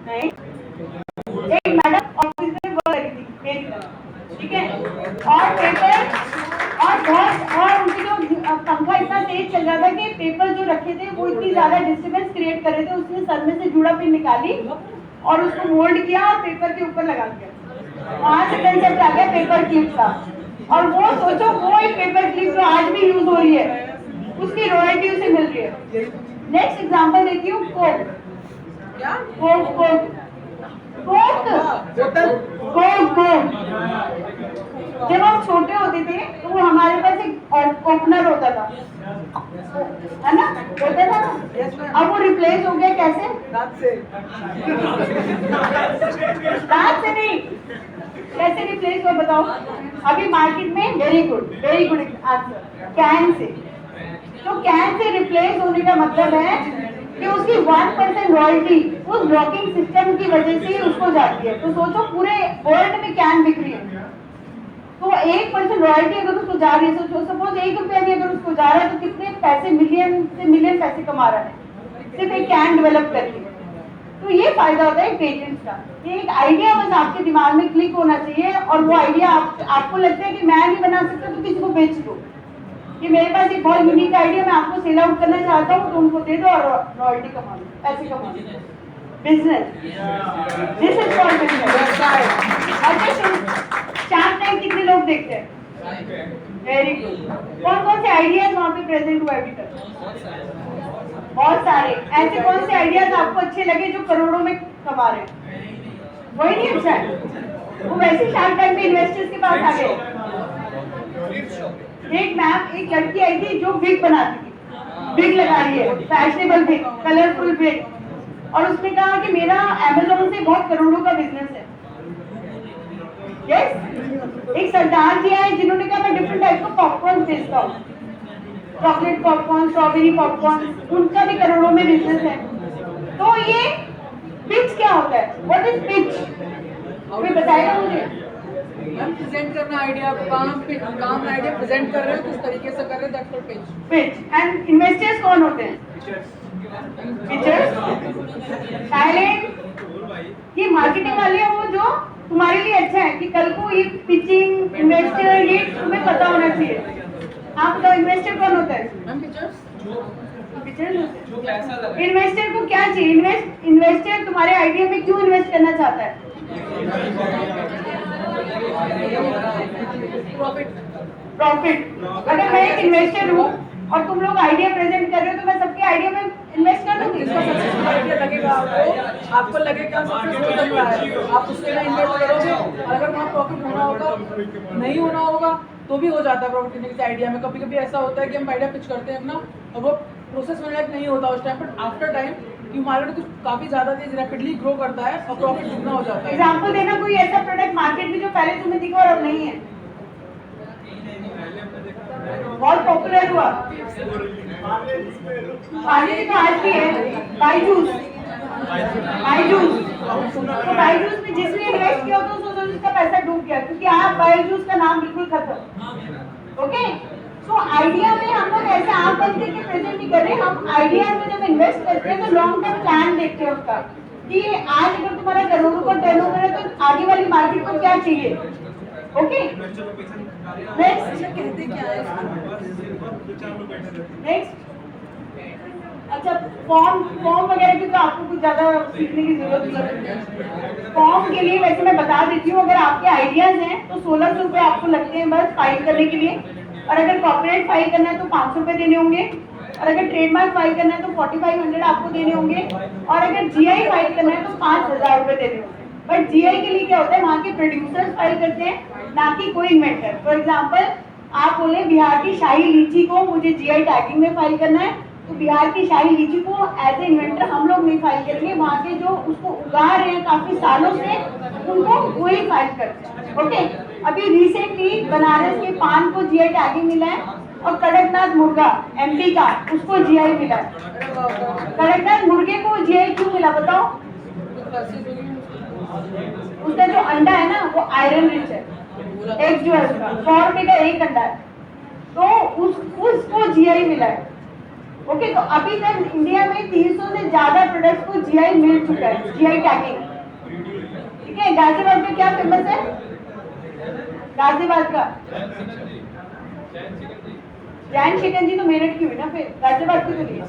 नहीं? एक मैडम ऑफिस में वर्क करी थी मेरी तरह, ठीक है, और पेपर और उनकी जो पंखा इतना तेज चल रहा था कि पेपर जो रखे थे वो इतनी ज्यादा डिस्टर्बेंस क्रिएट कर रहे थे, उसने सर में से जुड़ा पिन निकाली और उसको मोल्ड किया और पेपर के ऊपर लगा दिया। वहां से कंसेप्ट आ गया पेपर क्लिप का। और वो सोचो, वो एक पेपर क्लिप जो आज भी यूज हो रही है, उसकी रॉयल्टी उसे मिल रही है। नेक्स्ट एग्जांपल देती हूँ, कोक। क्या? कोक जब हम छोटे होते थे तो वो हमारे पास एक ओपनर होता था, है ना, होता था ना। अब वो रिप्लेस हो गया कैसे? दांत से नहीं, कैसे रिप्लेस हुआ बताओ? अभी मार्केट में very good answer, can say. तो कैन से रिप्लेस होने का मतलब है कि उसकी 1% रॉयल्टी उस ब्लॉकिंग सिस्टम की वजह से उसको जाती है। तो सोचो पूरे वर्ल्ड में कैन बिक रही है, तो 1% रॉयल्टी अगर उसको जा रही है, सोचो सपोज 1 रुपया भी अगर उसको जा रहा है तो कितने पैसे, मिलियन पैसे कमा रहा है सिर्फ एक कैन डेवलप करके। तो ये फायदा होता है पेटेंट्स का। ये एक आइडिया बस आपके दिमाग में क्लिक होना चाहिए, और वो आइडिया आपको लगता है कि मैं नहीं बना सकता तो किसी को बेच दो, कि मेरे पास एक बहुत यूनिक आइडिया, मैं आपको सेल आउट करना चाहता हूँ, तो उनको दे दो और रॉयल्टी कमा लो, पैसे कमा लो। Business, this is called business. अच्छा, शार्क टैंक कितने लोग देखते हैं? Very good. कौन से आइडियाज वहाँ पे प्रेजेंट हुआ अभी तक? बहुत सारे। ऐसे कौन से आइडियाज आपको अच्छे लगे जो करोड़ों में कमा रहे हैं? वही नहीं अच्छा है, वो वैसे शार्क टैंक में इन्वेस्टर्स के पास आ गए। एक लड़की आई थी जो विग बनाती थी, विग लगा रही है, फैशनेबल विग, कलरफुल विग, और उसने कहा कि मेरा अमेज़न से बहुत करोड़ों का बिजनेस है। यस, एक सरदार जी आए जिन्होंने कहा मैं डिफरेंट टाइप का पॉपकॉर्न बेचता हूँ, चॉकलेट पॉपकॉर्न, स्ट्रॉबेरी पॉपकॉर्न, उनका भी करोड़ों में बिजनेस है। तो ये पिच क्या होता है? What is pitch? कोई बताएगा मुझे? हम प्रेजेंट करना आइडिया, काम आइडिया प्रेजेंट कर रहे हो, किस तरीके से कर रहे हो, that's called pitch. Pitch. And investors कौन होते हैं? Pictures, silent. ये मार्केटिंग वाले हैं वो जो तुम्हारे लिए अच्छा है कि कल को ये पिचिंग, इन्वेस्टर, ये तुम्हें पता होना चाहिए। आप बताओ इन्वेस्टर कौन होता है? मैम पिक्चर्स पिचर्स होते हैं। इन्वेस्टर को क्या चाहिए? इन्वेस्टर तुम्हारे आइडिया में क्यों इन्वेस्ट करना चाहता है? प्रॉफिट। अगर मैं एक इन्वेस्टर हूँ और तुम लोग आइडिया प्रेजेंट कर रहे हो तो मैं सबके आइडिया में इन्वेस्ट कर दूंगी। जिसका सक्सेसफुल आइडिया लगेगा आपको लगेगा सक्सेसफुल चल रहा है, आप उसमें ना इन्वेस्ट करोगे, और अगर वहाँ प्रॉफिट होना होगा, नहीं होना होगा तो भी हो जाता है प्रॉफिट करने के आइडिया में। कभी कभी ऐसा होता है कि हम आइडिया पिच करते हैं अपना और वो प्रोसेस में लायक नहीं होता उस टाइम, बट आफ्टर टाइम कि मार्केट कुछ काफी ज्यादा तेज रैपिडली ग्रो करता है और प्रॉफिट दुगना हो जाता है। एग्जांपल देना कोई ऐसा प्रोडक्ट मार्केट में जो पहले तुम्हें दिखा और अब नहीं है, बहुत पॉपुलर हुआ। आगे तो आज भी है बायजूस। तो बायजूस में जिसने इन्वेस्ट किया तो सोचो उसका पैसा डूब गया, क्योंकि आप बायजूस का नाम बिल्कुल खत्म। ओके, सो आइडिया में हम लोग ऐसे आप बन के प्रेजेंट नहीं कर रहे, हम आइडिया में जब इन्वेस्ट करते हैं तो लॉन्ग टर्म प्लान देखते हैं उसका कि आज अगर तुम्हारा करोड़ों का टर्नओवर है तो आगे वाली मार्केट को क्या चाहिए। Okay, next. अच्छा, फॉर्म वगैरह की तो आपको कुछ ज्यादा सीखने की जरूरत नहीं है। फॉर्म के लिए वैसे मैं बता देती हूँ, अगर आपके आइडियाज हैं तो 1600 रुपये आपको लगते हैं बस फाइल करने के लिए, और अगर कॉर्पोरेट फाइल करना है तो 500 रुपये देने होंगे, और अगर ट्रेडमार्क फाइल करना है तो 4500 आपको देने होंगे, और अगर जीआई फाइल करना है तो 5000 रुपये देने होंगे। बट जीआई के लिए क्या होता है, वहाँ के प्रोड्यूसर्स फाइल करते हैं, ना कि कोई इन्वेंटर। फॉर एग्जाम्पल आप बोले बिहार की शाही लीची को मुझे जीआई टैगिंग में फाइल करना है, तो बिहार की शाही लीची को एज ए इन्वेंटर हम लोग नहीं फाइल करेंगे, वहाँ के जो उसको उगा रहे हैं काफी सालों से उनको वही फाइल करते हैं। ओके, अभी रिसेंटली बनारस के पान को जीआई टैगिंग मिला है, और कड़कनाथ मुर्गा एमपी का उसको जीआई मिला है। कड़कनाथ मुर्गे को जीआई क्यों मिला बताओ? उसका जो अंडा है ना वो आयरन रिच है, एक जो है उसका 100 रुपए का एक अंडा है, तो उसको जीआई मिला है। ओके, तो अभी तक इंडिया में 300 से ज्यादा प्रोडक्ट्स को जीआई मिल चुका है, जीआई टैगिंग। ठीक है, गाजियाबाद में क्या फेमस है? गाजियाबाद का जैन शिकंजी तो मेरठ की हुई ना, फिर गाजियाबाद की तो नहीं।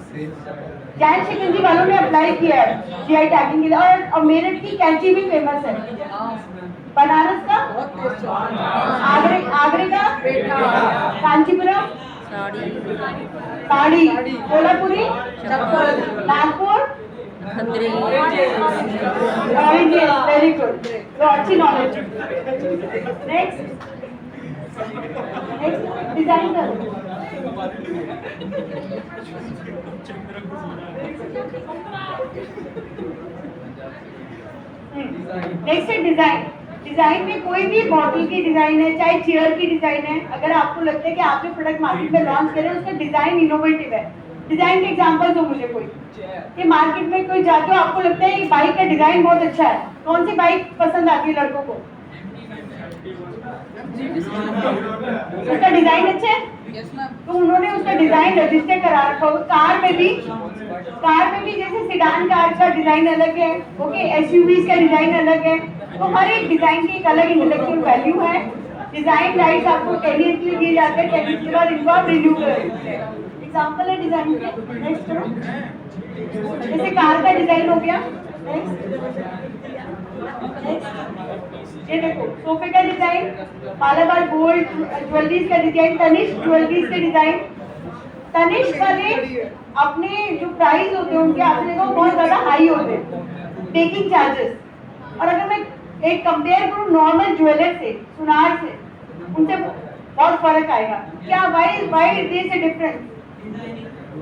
जैन शिकंजी वालों ने अप्लाई किया है जीआई टैगिंग के लिए, और मेरठ की कैंची भी फेमस है। बनारस का, आगरे का कांचीपुरम साड़ी, कोल्हापुरी चप्पल, नागपुर वेरी गुड, तो अच्छी नॉलेज। नेक्स्ट डिजाइन करो। नेक्स्ट है डिजाइन। डिजाइन में कोई भी बॉटल की डिजाइन है, चाहे चेयर की डिजाइन है, अगर आपको लगता है कि आपने प्रोडक्ट मार्केट में लॉन्च करें उसका डिजाइन इनोवेटिव है। डिजाइन के एग्जांपल दो मुझे कोई, कि मार्केट में कोई जाते हो आपको लगता है ये बाइक का डिजाइन बहुत अच्छा है, कौन सी बाइक पसंद आती है लड़कों को? उसका डिजाइन अच्छा है, तो उन्होंने उसका डिजाइन रजिस्टर करा रखा होगा। कार में भी जैसे सिडान कार का डिजाइन अलग है, ओके, एसयूवीज का डिजाइन अलग है, तो हर एक डिजाइन की एक अलग इंटेलेक्चुअल वैल्यू है। डिजाइन राइट्स आपको 10 ईयर के लिए दिए जाते हैं, 10 ईयर के बाद इनको आप रिन्यू करेंगे। एग्जाम्पल है डिजाइन के, नेक्स्ट करो। जैसे कार का डिजाइन हो गया, ये देखो सोफे का डिजाइन, मालाबार गोल्ड ज्वेलरीज का डिजाइन, तनिष्क ज्वेलरीज के डिजाइन। तनिष्क वाले अपने जो प्राइस होते हैं उनके आपने देखा बहुत ज्यादा हाई होते हैं टेकिंग चार्जेस, और अगर मैं एक कंपेयर करूँ नॉर्मल ज्वेलर से, सुनार से, उनसे बहुत फर्क आएगा। क्या वाई इज डिफरेंस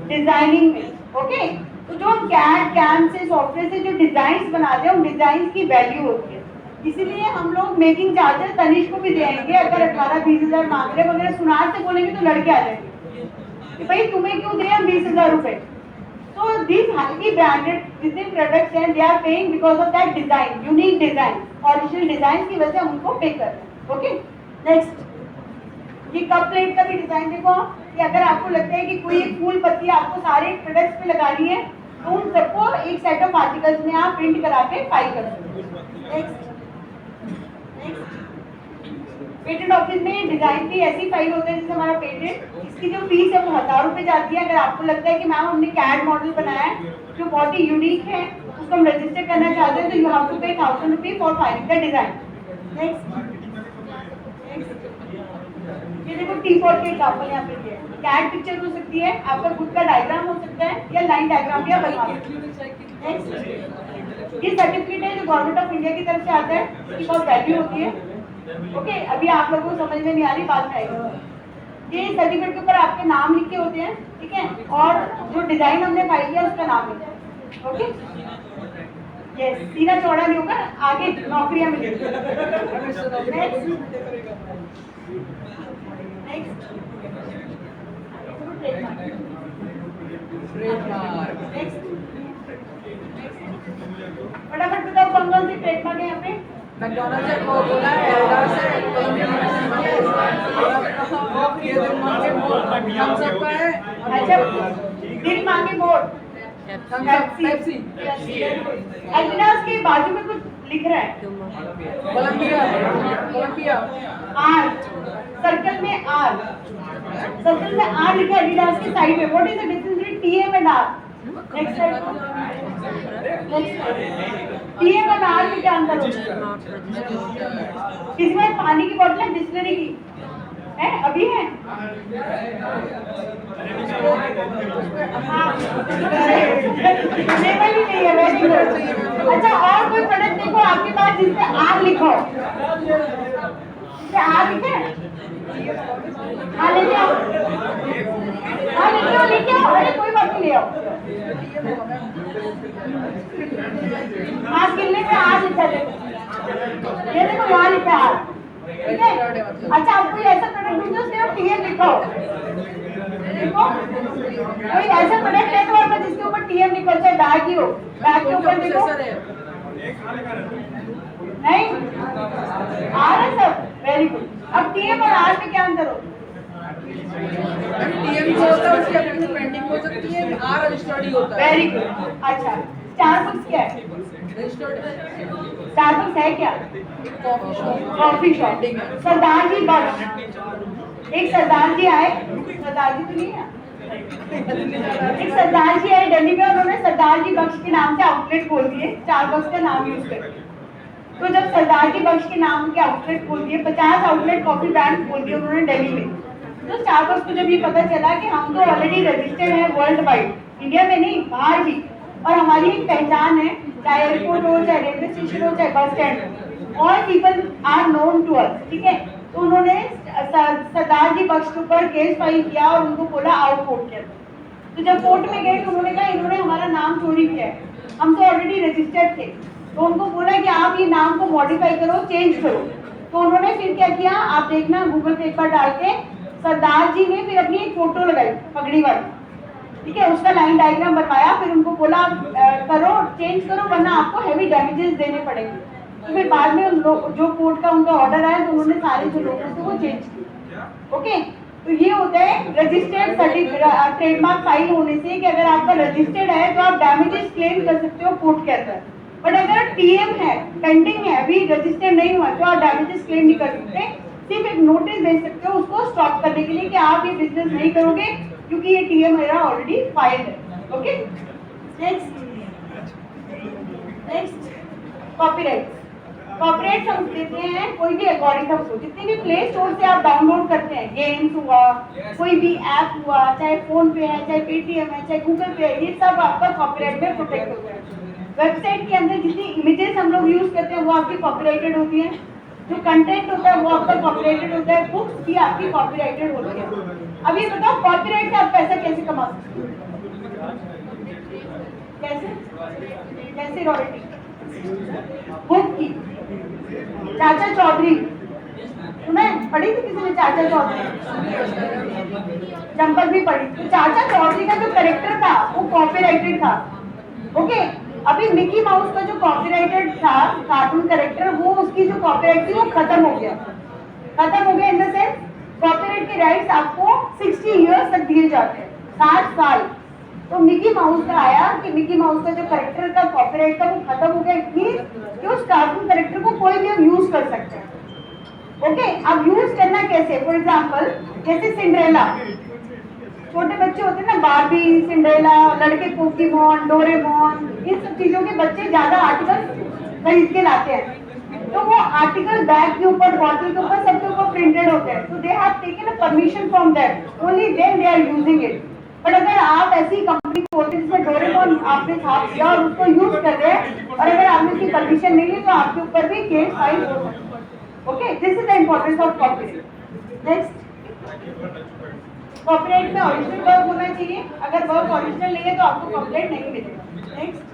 डिजाइनिंग में? ओके, तो जो हम कैम से सॉफ्टवेयर से जो डिजाइन बनाते हैं उन डिजाइन की वैल्यू होती है। इसीलिए हम लोग मेकिंग चार्जेस तनिष को भी देंगे। अगर 18-20 हजार मांग रहे वगैरह सुनार से बोलेंगे तो लड़के आ जाएंगे कि भाई तुम्हें क्यों दिए हम 20,000 रुपए। तो दिस हाईली ब्रांडेड जितने प्रोडक्ट्स हैं they are paying because of that design, unique design, original design की वजह से हम उनको पे कर रहे हैं। ओके, नेक्स्ट ये कप प्लेट का भी डिजाइन देखो कि अगर आपको लगता है कि कोई फूल पत्ती आपको सारे प्रोडक्ट्स पे लगानी है तो उन सबको एक सेट ऑफ आर्टिकल्स में आप प्रिंट करा के फाइल कर सकते हो। नेक्स्ट पेटेंट ऑफिस में डिजाइन भी ऐसी फाइल होता है जैसे हमारा पेटेंट, इसकी जो फीस है वो 1000 रुपए जाती है। अगर आपको लगता है कि मैम हमने कैड मॉडल बनाया है जो बहुत ही यूनिक है उसको हम रजिस्टर करना चाहते हैं तो यू हैव टू पे 1000 रुपए for filing the design. Next ये देखो टी-पॉट के एग्जांपल यहाँ पे दिए हैं। कैड पिक्चर हो सकती है, आपका खुद का डायग्राम हो सकता है या लाइन डायग्राम भी आप बनवा सकते हैं। नेक्स्ट ये सर्टिफिकेट है जो गवर्नमेंट ऑफ इंडिया की तरफ से आता है, इसकी बहुत वैल्यू होती है। ओके, अभी आप लोगों को समझ में नहीं आ रही, बात आएगी। ये सर्टिफिकेट के ऊपर आपके नाम लिखे होते हैं, ठीक है, और जो डिजाइन हमने फाइल किया उसका नाम लिखा है। ओके, यस, सीना चौड़ा नहीं होगा, आगे नौकरियां मिलेंगी। नेक्स्ट फटाफट बताओ कौन कौन सी ट्रेडमार्क है यहाँ पे। मैकडॉनल्ड्स को बोला है, एल्डर्स है, हम सबका है। अच्छा, दिल मांगे मोड़, पेप्सी, एडिडास के बाजू में कुछ लिख रहा है, कोलंबिया, आर, सर्कल में आर, सर्कल में आर लिखा है एडिडास की साइड में। What is the difference between TM and R? Next slide, TM और आर में क्या अंतर होता है? इसमें पानी की बोतल है, डिस्टिलरी की है, अभी है। लेवल ही नहीं है, वेरी गुड। अच्छा, और कोई प्रोडक्ट देखो आपके पास जिसपे आर लिखा हो, जिसपे आर लिखा है, हाँ लेके आओ, हाँ लेके आओ, अरे कोई बात नहीं, ले आओ। हाँ, किले पे आर लिखा है, ये देखो यहाँ लिखा है आर, ठीक है। अच्छा, आप कोई ऐसा प्रोडक्ट ढूंढो उसके ऊपर टीएम लिखा हो, देखो कोई ऐसा प्रोडक्ट है तो आप जिसके ऊपर टीएम लिखा हो, चाहे बैग ही हो, बैग के ऊपर देखो, नहीं आर है सब, वेरी गुड। अब टीएम और आर में क्या अंतर होता है? टीएम जो होता है उसकी अपनी पेंटिंग हो सकती है, आर रजिस्टर्ड होता है। Very good. अच्छा, स्टारबक्स क्या है? स्टारबक्स है क्या? Coffee shop. सरदार जी बक्स, एक सरदार जी आए, सरदार जी तो नहीं है, एक सरदार जी आए दिल्ली में, उन्होंने सरदार जी बख्श के नाम से आउटलेट खोल दिए, स्टारबक्स का नाम यूज करके। तो जब सरदार जी बख्श के नाम के आउटलेट खोल दिए, 50 आउटलेट कॉफी ब्रांड खोल दिए उन्होंने दिल्ली में, तो स्टारबक्स को जब ये पता चला कि हम तो ऑलरेडी रजिस्टर्ड है वर्ल्ड वाइड, इंडिया में नहीं बाहर भी, और हमारी एक पहचान है, चाहे एयरपोर्ट हो, चाहे रेलवे स्टेशन हो, चाहे बस स्टैंड हो, all people are known to us, ठीक है। तो उन्होंने सरदार जी बख्श के ऊपर केस फाइल किया और उनको बोला आउट कोर्ट किया। तो जब कोर्ट में गए तो उन्होंने कहा इन्होंने हमारा नाम चोरी किया है, हम तो ऑलरेडी रजिस्टर्ड थे। तो उनको बोला कि आप ये नाम को मॉडिफाई करो, चेंज करो। तो उन्होंने फिर क्या किया, आप देखना गूगल पे पर डाल के, सरदार जी ने फिर अपनी एक फोटो लगाई पगड़ी वाली, ठीक है, उसका लाइन डायग्राम बनवाया, फिर उनको बोला करो, चेंज करो वरना आपको हैवी डैमेजेस देने पड़ेंगे। तो फिर बाद में जो कोर्ट का उनका ऑर्डर आया तो उन्होंने सारे जो लोगों थे वो चेंज किए। ओके, तो ये होता है रजिस्टर्ड ट्रेडमार्क फाइल होने से कि अगर आपका रजिस्टर्ड है तो आप डैमेजेस क्लेम कर सकते हो कोर्ट के अंदर। बट अगर टीएम है, पेंडिंग है, अभी रजिस्टर्ड नहीं हुआ तो आप डैमेजेस क्लेम नहीं कर सकते, सिर्फ एक नोटिस दे सकते हो उसको स्टॉप करने के लिए कि आप ये बिजनेस नहीं करोगे क्योंकि ये टीएम मेरा ऑलरेडी फाइल्ड है। Okay, next copyright. कॉपीराइट हम देते हैं कोई भी एल्गोरिथम को, जितने भी प्ले स्टोर से आप डाउनलोड करते हैं, गेम्स हुआ, कोई भी ऐप हुआ, चाहे फोन पे है, चाहे पेटीएम है, चाहे गूगल पे है, ये सब आपका कॉपीराइट में प्रोटेक्ट होता है। वेबसाइट के अंदर जितनी इमेजेस हम लोग यूज करते हैं वो आपकी कॉपीराइटेड होती है, जो कंटेंट होता है वो आपका कॉपीराइटेड होता है, बुक्स भी आपकी कॉपीराइटेड होती है। अब ये बताओ कॉपीराइट से आप पैसा कैसे कमा सकते हो? कैसे रॉयल्टी? बुक की चाचा चौधरी, सुना है? पढ़ी थी किसी ने चाचा चौधरी? चंपक भी पढ़ी। तो चाचा चौधरी का जो कैरेक्टर था वो कॉपीराइटेड था। ओके, अभी मिकी माउस का जो कॉपीराइटेड था कार्टून कैरेक्टर, वो उसकी जो कॉपीराइट थी वो खत्म हो गया। खत्म हो गया इन द सेंस कॉपीराइट के राइट्स आपको 60 इयर्स तक दिए जाते हैं, 60 साल। तो मिकी माउस का आया कि मिकी माउस का जो कैरेक्टर का कॉपीराइट था वो खत्म हो गया, इसलिए कि उस कार्टून कैरेक्टर को कोई भी हम यूज कर सकते हैं। ओके, अब यूज करना कैसे? फॉर एग्जाम्पल जैसे सिंड्रेला, छोटे बच्चे होते हैं ना, बार्बी, सिंड्रेला, लड़के पोकीमोन, डोरेमोन, इन सब चीजों के बच्चे ज्यादा आर्टिकल खरीद के लाते हैं। तो वो आर्टिकल बैग के ऊपर, बॉटल के ऊपर, सबके ऊपर प्रिंटेड होते हैं। तो they have taken a permission from that, only then they are using it. But अगर आप ऐसी कंपनी खोलते हैं जिसमें डोरेमोन आपने छाप दिया और उसको यूज कर रहे हैं और अगर आपने उसकी परमिशन नहीं ली तो आपके ऊपर भी केस फाइल हो सकता है। Okay, this is the importance of copyright. Next, copyright में ओरिजिनल वर्क होना चाहिए। अगर वर्क ओरिजिनल नहीं है तो आपको कॉपीराइट नहीं मिलेगा। नेक्स्ट,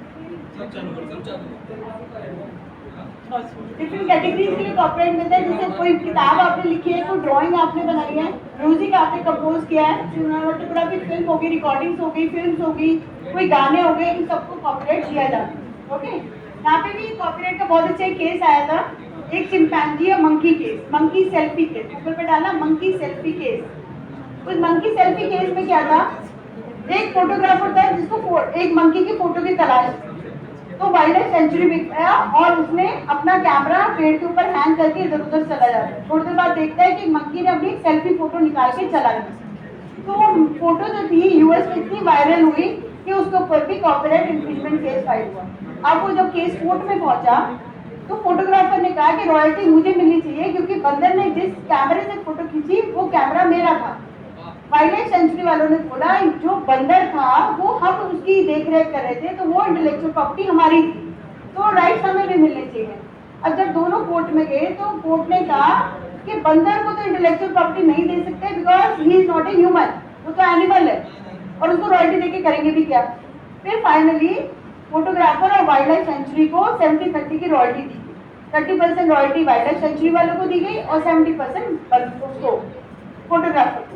डिफरेंट कैटेगरीज के लिए कॉपीराइट मिलता है। जैसे कोई किताब आपने लिखी है, कोई ड्राइंग आपने बनाई है, म्यूजिक आपने कंपोज किया है, सिनेमेटोग्राफी, फिल्म होगी, रिकॉर्डिंग्स हो गई, फिल्म्स होगी, कोई गाने हो गए, इन सबको कॉपीराइट दिया जाता है। ओके, यहाँ पे भी कॉपीराइट का बहुत अच्छा केस आया था, एक चिंपैंजी और monkey case, monkey selfie case. Google पे डाला मंकी सेल्फी केस। उस मंकी सेल्फी केस में क्या था, एक फोटोग्राफर था जिसको एक मंकी की फोटो की तलाश थी। तो वाइल्ड लाइफ सेंचुरी में गया और उसने अपना कैमरा पेड़ के ऊपर हैंग करके इधर उधर चला जाता है। थोड़ी देर बाद देखता है कि मंकी ने अपनी सेल्फी फोटो निकाल के चला गया। तो वो फोटो जो थी यूएस में इतनी वायरल हुई कि उसके ऊपर भी कॉपीराइट इन्फ्रिंजमेंट केस फाइल हुआ। अब वो जब केस कोर्ट में पहुंचा तो फोटोग्राफर ने कहा कि रॉयल्टी मुझे मिलनी चाहिए क्योंकि बंदर ने जिस कैमरे से फोटो खींची वो कैमरा मेरा था। वाइल्ड लाइफ सेंचुरी वालों ने बोला जो बंदर था वो हम उसकी देख रेख कर रहे थे, तो वो इंटेलेक्चुअल प्रॉपर्टी हमारी थी, तो राइट्स हमें भी मिलने चाहिए। अब जब दोनों कोर्ट में गए तो कोर्ट ने कहा कि बंदर को तो इंटेलेक्चुअल प्रॉपर्टी नहीं दे सकते because he is not a human, वो तो एनिमल है और उसको रॉयल्टी देके करेंगे भी क्या। फिर फाइनली फोटोग्राफर और वाइल्ड लाइफ सेंचुरी को 70-30 की रॉयल्टी दी गई। 30% रॉयल्टी वाइल्ड लाइफ सेंचुरी वालों को दी गई और 70% उसको फोटोग्राफर को।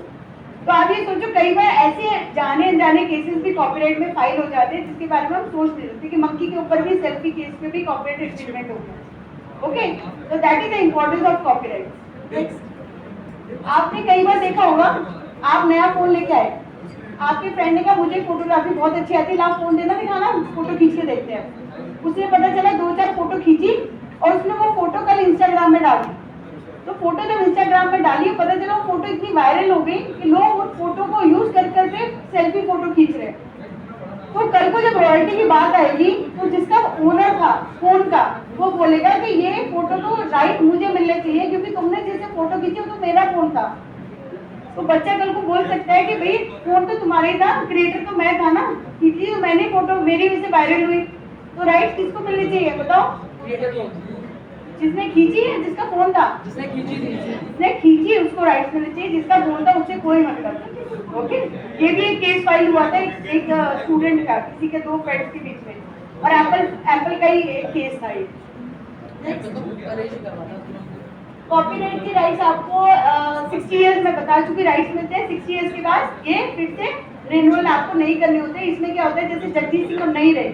तो आप ये सोचो, कई बार ऐसे जाने अनजाने केसेस भी कॉपीराइट में फाइल हो जाते हैं जिसके बारे में हम सोच नहीं सकते कि मंकी के ऊपर भी सेल्फी केस में भी कॉपीराइट इन्फ्रिंजमेंट हो गया। ओके, तो that is the importance of copyright. Next, आपने कई बार देखा होगा, आप नया फोन लेके आए, आपके फ्रेंड ने कहा मुझे फोटोग्राफी बहुत अच्छी आती है, ला फोन देना, दिखाना, फोटो खींच के देखते हैं। उसने पता चला 2-4 फोटो खींची और उसने वो फोटो कल इंस्टाग्राम में डाली। तो फोटो जब इंस्टाग्राम में डाली पता चला वो फोटो इतनी वायरल हो गई कि लोग उस फोटो को यूज कर करके सेल्फी फोटो खींच रहे हैं। तो कल को जब रॉयल्टी की बात आएगी तो जिसका ओनर था फोन का वो बोलेगा कि ये फोटो तो राइट मुझे मिलने चाहिए क्योंकि तुमने जिससे फोटो खींची वो तो मेरा फोन था। तो बच्चा कल को बोल सकता है कि भाई फोन तो तुम्हारा ही था, क्रिएटर तो मैं था ना, खींची तो मैंने फोटो, मेरी वजह से वायरल हुई, तो राइट किसको मिलने चाहिए बताओ? जिसने खींची है, जिसका फोन था, जिसने खींची उसको राइट्स मिलने चाहिए, जिसका फोन था उससे कोई मतलब नहीं। ओके, ये भी एक केस फाइल हुआ था एक स्टूडेंट का, किसी के 2 फ्रेंड्स के बीच में, और एप्पल का ही एक केस था ये। कॉपीराइट की राइट्स आपको 60 इयर्स में बता चुकी राइट्स मिलते हैं। 60 इयर्स के बाद ये फिर से रिन्यूअल आपको नहीं करने होते। इसमें क्या होता है, जैसे जगजीत सिंह को नहीं रहे,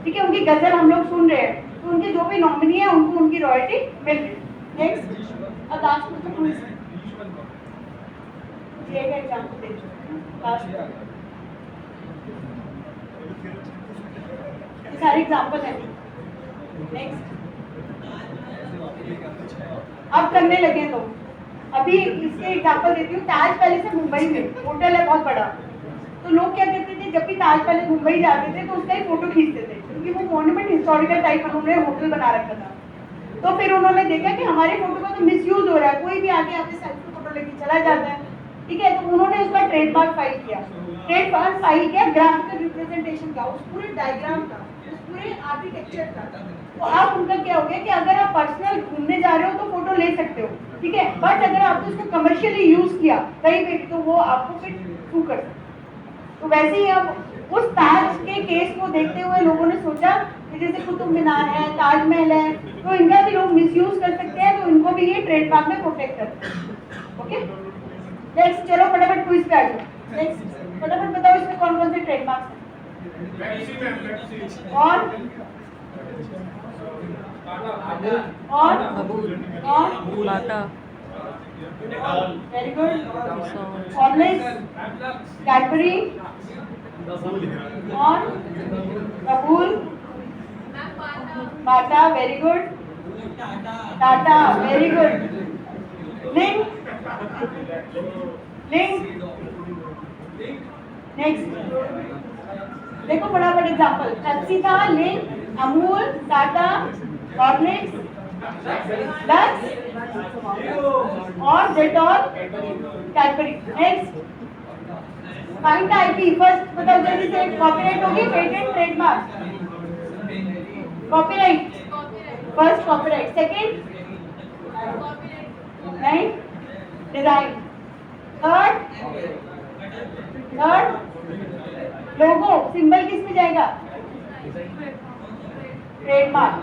ठीक है, उनकी गजल हम लोग सुन रहे हैं तो उनके जो भी नॉमिनी है उनको उनकी रॉयल्टी मिल रही है। नेक्स्ट, अब लास्ट में तो क्विज ये का एग्जांपल दे दो। लास्ट ये सारे एग्जांपल है। नेक्स्ट, अब करने लगे तो अभी इसके एग्जांपल देती हूँ। ताज पैलेस है मुंबई में, होटल है बहुत बड़ा, तो लोग क्या करते थे, जब भी ताज पैलेस मुंबई जाते थे तो उसका ही फोटो खींचते थे क्योंकि वो मॉन्यूमेंट हिस्टोरिकल टाइप उन्होंने होटल बना रखा था। तो फिर उन्होंने देखा कि हमारे फोटो का तो मिसयूज हो रहा है, कोई भी आके आपके सेल्फी फोटो लेके चला जाता है, ठीक है, तो उन्होंने उसका ट्रेडमार्क फाइल किया। ट्रेडमार्क फाइल किया ग्राफिकल रिप्रेजेंटेशन का, उस पूरे डायग्राम का, उस पूरे आर्किटेक्चर का। तो अब उनका क्या हो गया कि अगर आप पर्सनल घूमने जा रहे हो तो फोटो ले सकते हो, ठीक है, बट अगर आपने उसको कमर्शियली यूज किया कहीं पे तो वो आपको फिर शू कर सकते। तो वैसे ही अब उस ताज के केस को देखते हुए लोगों ने सोचा कि जैसे कुतुब मीनार है, ताजमहल है, तो इनका भी लोग मिसयूज कर सकते हैं, तो इनको भी ये ट्रेडमार्क में प्रोटेक्ट करते हैं। ओके, नेक्स्ट चलो फटाफट क्विज पे आ जाओ। नेक्स्ट फटाफट बताओ इसमें कौन कौन से ट्रेडमार्क हैं। और Bata very good, Horlicks, Cadbury और कपूर, Bata very good, Tata very good, link link, next देखो फटाफट एग्जांपल, पेप्सी था, link, Amul, Tata, Horlicks, Lux और Dettol, Cadbury. Next find IP, first बताओ जल्दी से, कॉपीराइट होगी, patent, trademark. Copyright, first copyright, second नहीं, डिजाइन, थर्ड लोगो, सिंबल किस में जाएगा, trademark,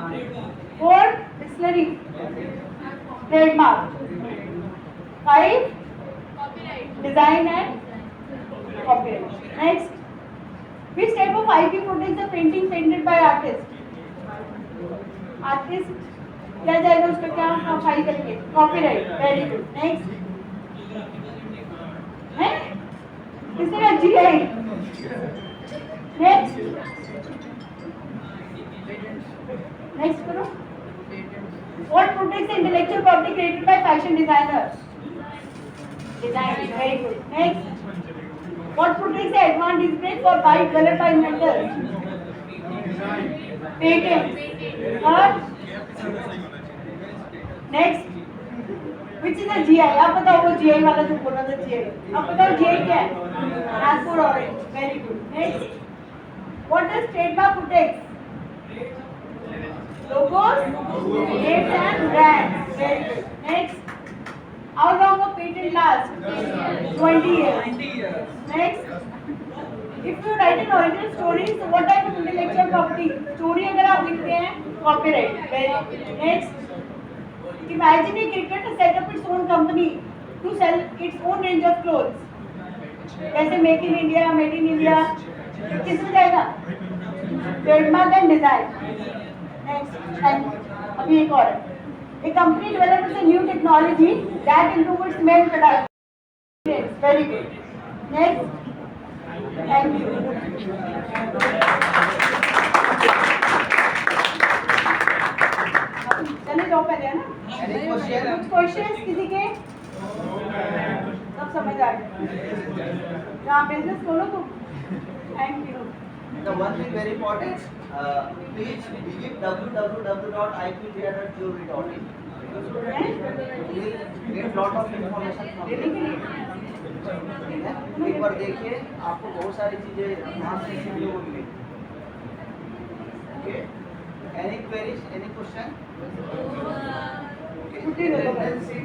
fourth dictionary, trademark, five design and copyright. Next, which type of IP protects the painting painted by artist? Artist क्या जाएगा उसका, क्या हम फाइल करेंगे, कॉपीराइट। वेरी गुड, नेक्स्ट है किसने कहा जीआई। नेक्स्ट नेक्स्ट करो, what protects the intellectual property created by fashion designers? Design, very good. Next, what protects the advanced display for white color by metal? Patent. Third, next, which is a GI? आप बताओ वो GI वाला जो बोल रहा था GI, आप बताओ GI क्या है? Nagpur orange. Very good. Next, what does trademark protect? Logos, dates and brands. Very good. Next, how long a patent lasts? 20 years. Next, if you write an original story, so what type of intellectual property? Story अगर आप लिखते हैं, copyright. Very good. Next, imagine a cricketer set up its own company to sell its own range of clothes. जैसे make in India, made in India, किसमें जाएगा? Trademark and design. Next, अभी एक और, a company develops a new technology that improves mail product. Very good. Next, thank you. चले जाओ पहले, है ना? Any question? कुछ क्वेश्चंस किसी के? सब समझ आ गया। जहाँ बिजनेस खोलो तो thank you. The one thing very important, please visit www.ipdr.gov.in. You will get lot of information from लेने के there. लिए एक बार देखिए, आपको बहुत सारी चीजें वहाँ से सीखने को मिलेगी। Okay? Any queries? Any question? Okay. छुट्टी ले लो। Then see,